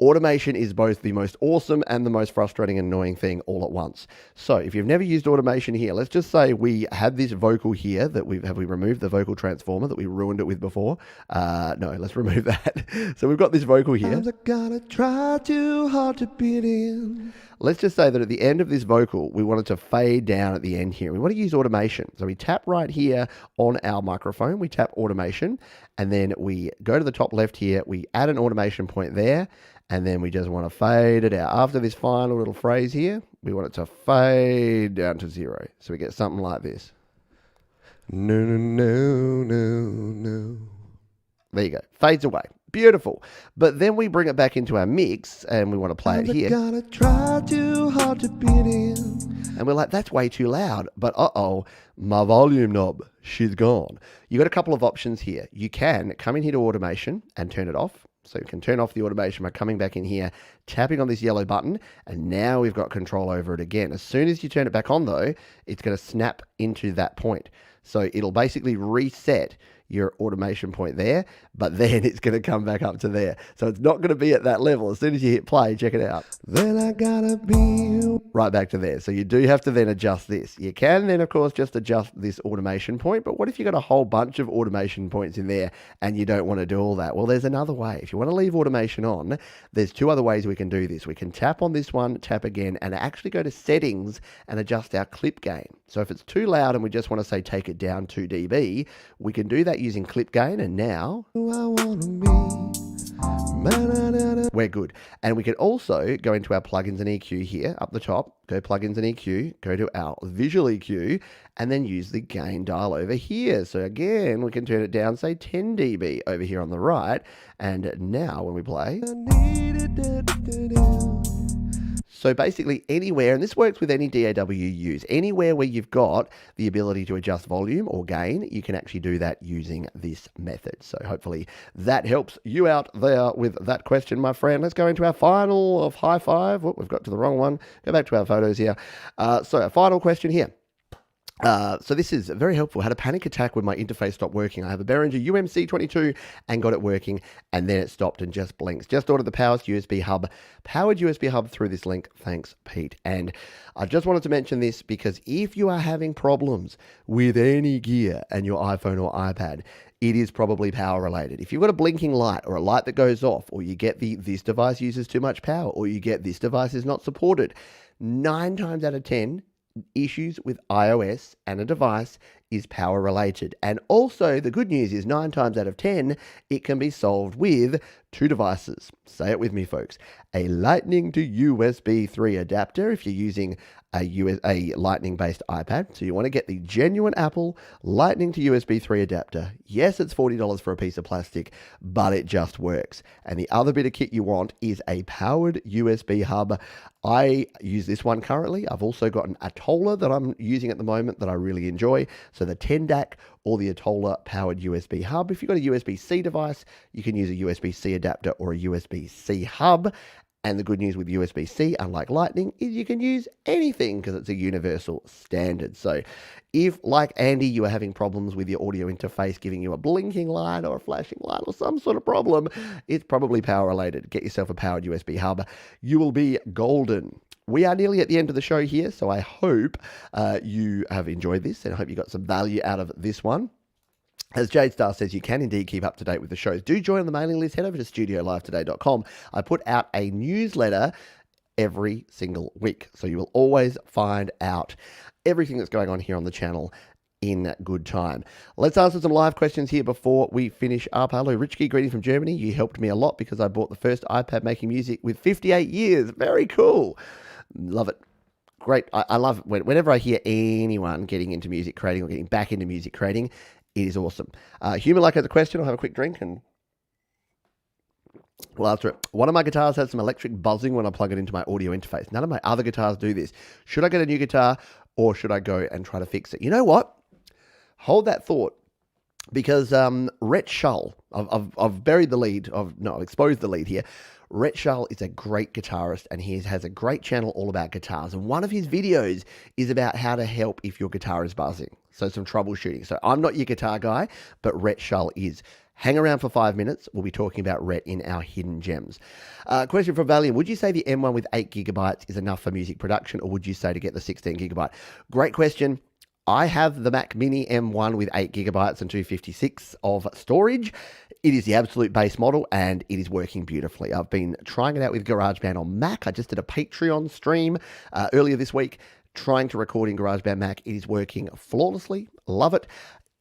Automation is both the most awesome and the most frustrating and annoying thing all at once. So if you've never used automation here, let's just say we had this vocal here that we removed the vocal transformer that we ruined it with before. No, let's remove that. So we've got this vocal here. I'm gonna try too hard to beat in. Let's just say that at the end of this vocal, we want it to fade down at the end here. We want to use automation. So we tap right here on our microphone, we tap automation, and then we go to the top left here, we add an automation point there, and then we just want to fade it out. After this final little phrase here, we want it to fade down to 0. So we get something like this. No, no, no, no, no. There you go. Fades away. Beautiful. But then we bring it back into our mix and we want to play it here. Gonna try too hard to beat in. And we're like, that's way too loud. But uh-oh, my volume knob, she's gone. You got a couple of options here. You can come in here to automation and turn it off. So you can turn off the automation by coming back in here, tapping on this yellow button, and now we've got control over it again. As soon as you turn it back on though, it's going to snap into that point. So it'll basically reset your automation point there, but then it's going to come back up to there. So it's not going to be at that level. As soon as you hit play, check it out. Then I gotta be right back to there. So you do have to then adjust this. You can then, of course, just adjust this automation point, but what if you got a whole bunch of automation points in there and you don't want to do all that? Well, there's another way. If you want to leave automation on, there's 2 other ways we can do this. We can tap on this one, tap again, and actually go to settings and adjust our clip gain. So if it's too loud and we just want to say take it down 2 dB, we can do that using clip gain, and now we're good. And we can also go into our plugins and EQ here up the top, go plugins and EQ, go to our visual EQ, and then use the gain dial over here. So again, we can turn it down, say 10 dB over here on the right. And now when we play, so basically anywhere, and this works with any DAW you use, anywhere where you've got the ability to adjust volume or gain, you can actually do that using this method. So hopefully that helps you out there with that question, my friend. Let's go into our final of high five. Oh, we've got to the wrong one. Go back to our photos here. So our final question here. So this is very helpful. I had a panic attack when my interface stopped working. I have a Behringer UMC22 and got it working, and then it stopped and just blinks. Just ordered the powered USB hub through this link. Thanks, Pete. And I just wanted to mention this because if you are having problems with any gear and your iPhone or iPad, it is probably power related. If you've got a blinking light or a light that goes off, or you get this device uses too much power, or you get this device is not supported, 9 times out of 10, issues with iOS and a device is power related. And also the good news is 9 times out of 10, it can be solved with 2 devices. Say it with me, folks. A Lightning to USB 3 adapter if you're using a Lightning-based iPad. So you want to get the genuine Apple Lightning to USB 3 adapter. Yes, it's $40 for a piece of plastic, but it just works. And the other bit of kit you want is a powered USB hub. I use this one currently. I've also got an Atola that I'm using at the moment that I really enjoy. So the 10 DAC or the Atola powered USB hub. If you've got a USB-C device, you can use a USB-C adapter or a USB-C hub. And the good news with USB-C, unlike Lightning, is you can use anything because it's a universal standard. So if, like Andy, you are having problems with your audio interface giving you a blinking light or a flashing light or some sort of problem, it's probably power related. Get yourself a powered USB hub. You will be golden. We are nearly at the end of the show here, so I hope you have enjoyed this and I hope you got some value out of this one. As Jade Star says, you can indeed keep up to date with the shows. Do join the mailing list. Head over to studiolivetoday.com. I put out a newsletter every single week, so you will always find out everything that's going on here on the channel in good time. Let's answer some live questions here before we finish up. Hello, Richie, greeting from Germany. You helped me a lot because I bought the first iPad making music with 58 years. Very cool. Love it. Great. I love it. Whenever I hear anyone getting into music creating or getting back into music creating, it is awesome. Human Like has a question. I'll have a quick drink and we'll answer it. One of my guitars has some electric buzzing when I plug it into my audio interface. None of my other guitars do this. Should I get a new guitar or should I go and try to fix it? You know what? Hold that thought because Rhett Shull, I've buried the lead. I've exposed the lead here. Rhett Shull is a great guitarist, and he has a great channel all about guitars. And one of his videos is about how to help if your guitar is buzzing. So some troubleshooting. So I'm not your guitar guy, but Rhett Shull is. Hang around for 5 minutes. We'll be talking about Rhett in our hidden gems. Question from Valium. Would you say the M1 with 8 gigabytes is enough for music production, or would you say to get the 16 gigabyte? Great question. I have the Mac Mini M1 with 8 gigabytes and 256 of storage. It is the absolute base model, and it is working beautifully. I've been trying it out with GarageBand on Mac. I just did a Patreon stream earlier this week, trying to record in GarageBand Mac. It is working flawlessly. Love it.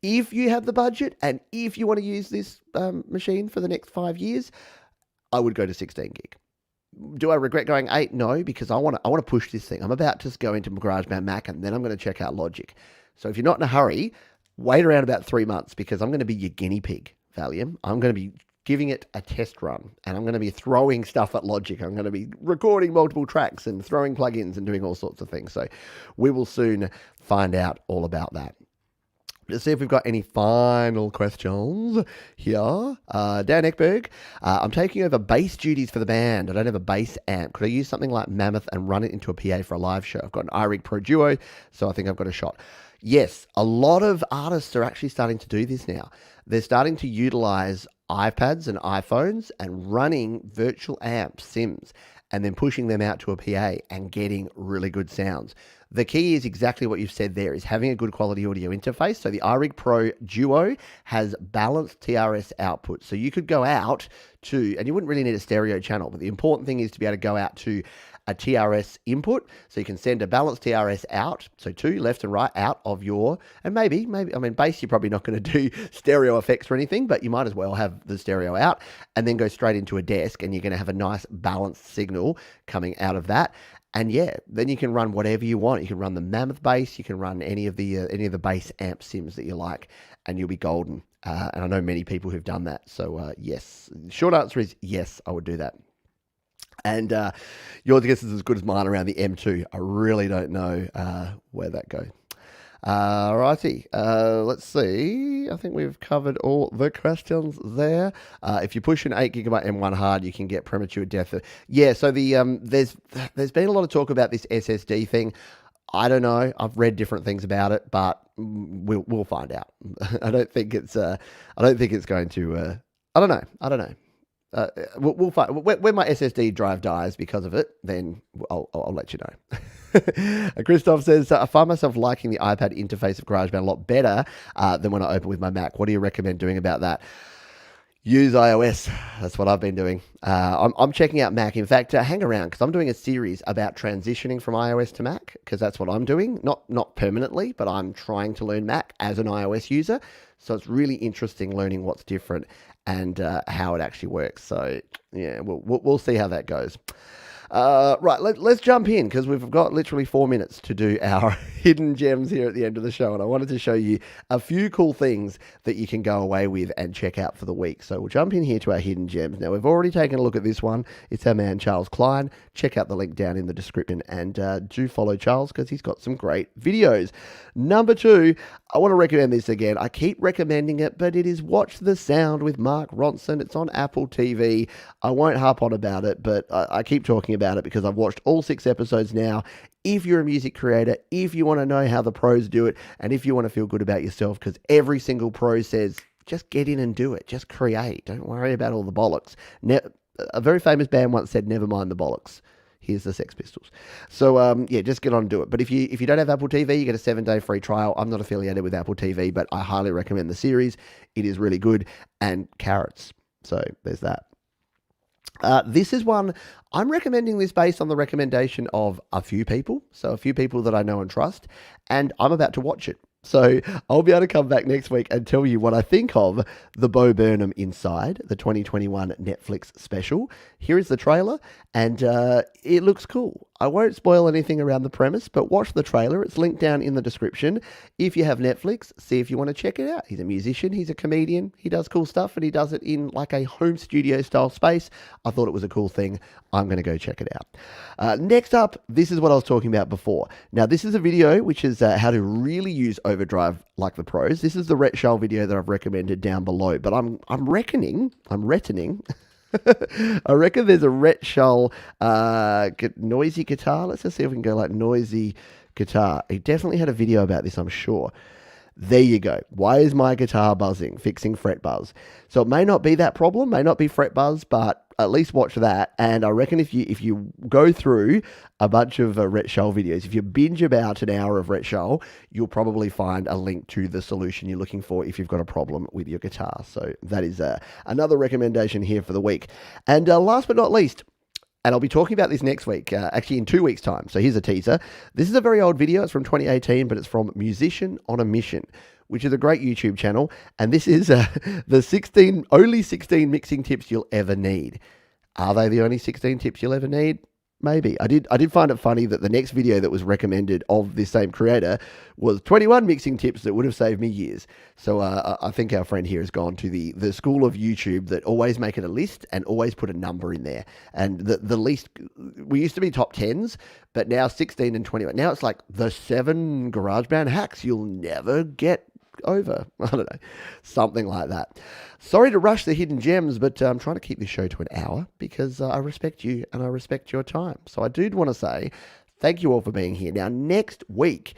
If you have the budget, and if you want to use this machine for the next 5 years, I would go to 16 gig. Do I regret going 8? No, because I want to push this thing. I'm about to go into GarageBand Mac, and then I'm going to check out Logic. So if you're not in a hurry, wait around about 3 months, because I'm going to be your guinea pig, Valium. I'm going to be giving it a test run, and I'm going to be throwing stuff at Logic. I'm going to be recording multiple tracks and throwing plugins and doing all sorts of things. So we will soon find out all about that. Let's see if we've got any final questions here. Dan Eckberg, I'm taking over bass duties for the band. I don't have a bass amp. Could I use something like Mammoth and run it into a PA for a live show? I've got an iRig Pro Duo, so I think I've got a shot. Yes, a lot of artists are actually starting to do this now. They're starting to utilize iPads and iPhones and running virtual amp sims and then pushing them out to a PA and getting really good sounds. The key is exactly what you've said there, is having a good quality audio interface. So the iRig Pro Duo has balanced TRS output. So you could go out to, and you wouldn't really need a stereo channel, but the important thing is to be able to go out to a TRS input. So you can send a balanced TRS out, so 2 left and right out of your, and maybe, I mean, bass, you're probably not going to do stereo effects or anything, but you might as well have the stereo out and then go straight into a desk, and you're going to have a nice balanced signal coming out of that. And yeah, then you can run whatever you want. You can run the Mammoth bass, you can run any of the bass amp sims that you like, and you'll be golden. And I know many people who've done that. So yes, short answer is yes, I would do that. And your guess is as good as mine around the M2. I really don't know where that goes. Righty, let's see. I think we've covered all the questions there. If you push an 8 gigabyte M1 hard, you can get premature death. Yeah, so there's been a lot of talk about this SSD thing. I don't know. I've read different things about it, but we'll find out. I don't think it's going to. I don't know. We'll find when my SSD drive dies because of it. Then I'll let you know. Christoph says, I find myself liking the iPad interface of GarageBand a lot better than when I open with my Mac. What do you recommend doing about that? Use iOS. That's what I've been doing. I'm checking out Mac. In fact, hang around, because I'm doing a series about transitioning from iOS to Mac, because that's what I'm doing. Not permanently, but I'm trying to learn Mac as an iOS user. So it's really interesting learning what's different and how it actually works. So yeah, we'll see how that goes. Right, let's jump in, because we've got literally 4 minutes to do our hidden gems here at the end of the show, and I wanted to show you a few cool things that you can go away with and check out for the week. So we'll jump in here to our hidden gems. Now, we've already taken a look at this one. It's our man Charles Klein. Check out the link down in the description, and do follow Charles, because he's got some great videos. Number 2, I want to recommend this again. I keep recommending it, but it is Watch the Sound with Mark Ronson. It's on Apple TV. I won't harp on about it, but I keep talking about it because I've watched all 6 episodes now. If you're a music creator, if you want to know how the pros do it, and if you want to feel good about yourself, because every single pro says, just get in and do it. Just create. Don't worry about all the bollocks. A very famous band once said, never mind the bollocks. Here's the Sex Pistols. So, yeah, just get on and do it. But if you don't have Apple TV, you get a 7-day free trial. I'm not affiliated with Apple TV, but I highly recommend the series. It is really good. And carrots. So there's that. This is one, I'm recommending this based on the recommendation of a few people. So a few people that I know and trust. And I'm about to watch it. So I'll be able to come back next week and tell you what I think of the Bo Burnham Inside, the 2021 Netflix special. Here is the trailer, and it looks cool. I won't spoil anything around the premise, but watch the trailer. It's linked down in the description. If you have Netflix, see if you want to check it out. He's a musician, he's a comedian, he does cool stuff, and he does it in like a home studio style space. I thought it was a cool thing. I'm going to go check it out. Next up, this is what I was talking about before. Now, this is a video which is how to really use Overdrive like the pros. This is the Rhett Shull video that I've recommended down below, but I'm rettining I reckon there's a Rhett Shull noisy guitar. Let's just see if we can go like noisy guitar. He definitely had a video about this, I'm sure. There you go. Why is my guitar buzzing? Fixing fret buzz. So it may not be that problem, may not be fret buzz, but at least watch that. And I reckon if you go through a bunch of Rhett Shull videos, if you binge about an hour of Rhett Shull, you'll probably find a link to the solution you're looking for if you've got a problem with your guitar. So that is another recommendation here for the week. And last but not least, and I'll be talking about this next week, actually in 2 weeks' time. So here's a teaser. This is a very old video. It's from 2018, but it's from Musician on a Mission, which is a great YouTube channel. And this is the only 16 mixing tips you'll ever need. Are they the only 16 tips you'll ever need? Maybe. I did find it funny that the next video that was recommended of this same creator was 21 mixing tips that would have saved me years. So I think our friend here has gone to the school of YouTube that always make it a list and always put a number in there. And the least, we used to be top 10s, but now 16 and 21. Now it's like the 7 GarageBand hacks you'll never get over. I don't know, something like that. Sorry to rush the hidden gems, but I'm trying to keep this show to an hour because I respect you and I respect your time. So I do want to say thank you all for being here. Now, next week,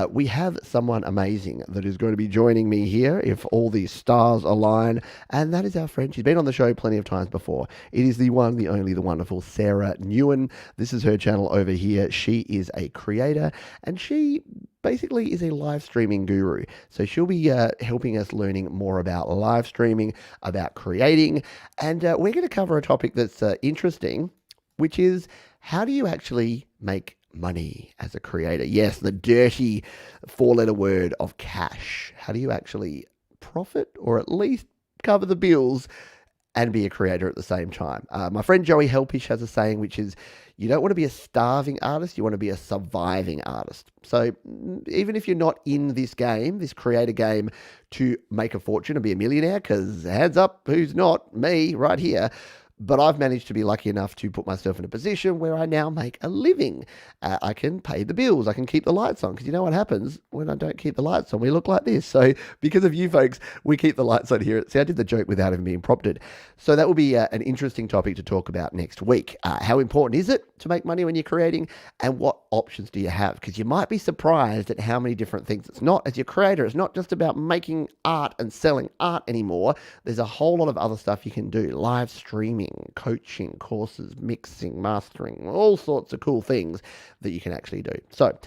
we have someone amazing that is going to be joining me here if all these stars align, and that is our friend. She's been on the show plenty of times before. It is the one, the only, the wonderful Sarah Newen. This is her channel over here. She is a creator, and she basically is a live streaming guru. So she'll be helping us learning more about live streaming, about creating, and we're going to cover a topic that's interesting, which is how do you actually make money as a creator? Yes, the dirty 4-letter word of cash. How do you actually profit or at least cover the bills and be a creator at the same time? My friend Joey Helpish has a saying, which is, you don't want to be a starving artist, you want to be a surviving artist. So even if you're not in this game, this creator game, to make a fortune and be a millionaire, because hands up, who's not? Me, right here. But I've managed to be lucky enough to put myself in a position where I now make a living. I can pay the bills. I can keep the lights on. Because you know what happens when I don't keep the lights on? We look like this. So because of you folks, we keep the lights on here. See, I did the joke without even being prompted. So that will be an interesting topic to talk about next week. How important is it to make money when you're creating? And what options do you have? Because you might be surprised at how many different things. It's not, as your creator, it's not just about making art and selling art anymore. There's a whole lot of other stuff you can do. Live streaming, coaching, courses, mixing, mastering, all sorts of cool things that you can actually do. So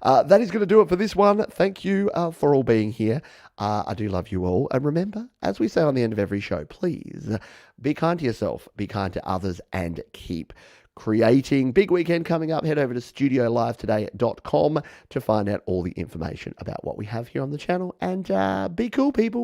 that is going to do it for this one. Thank you for all being here. I do love you all. And remember, as we say on the end of every show, please be kind to yourself, be kind to others, and keep creating. Big weekend coming up. Head over to studiolivetoday.com to find out all the information about what we have here on the channel. And be cool, people.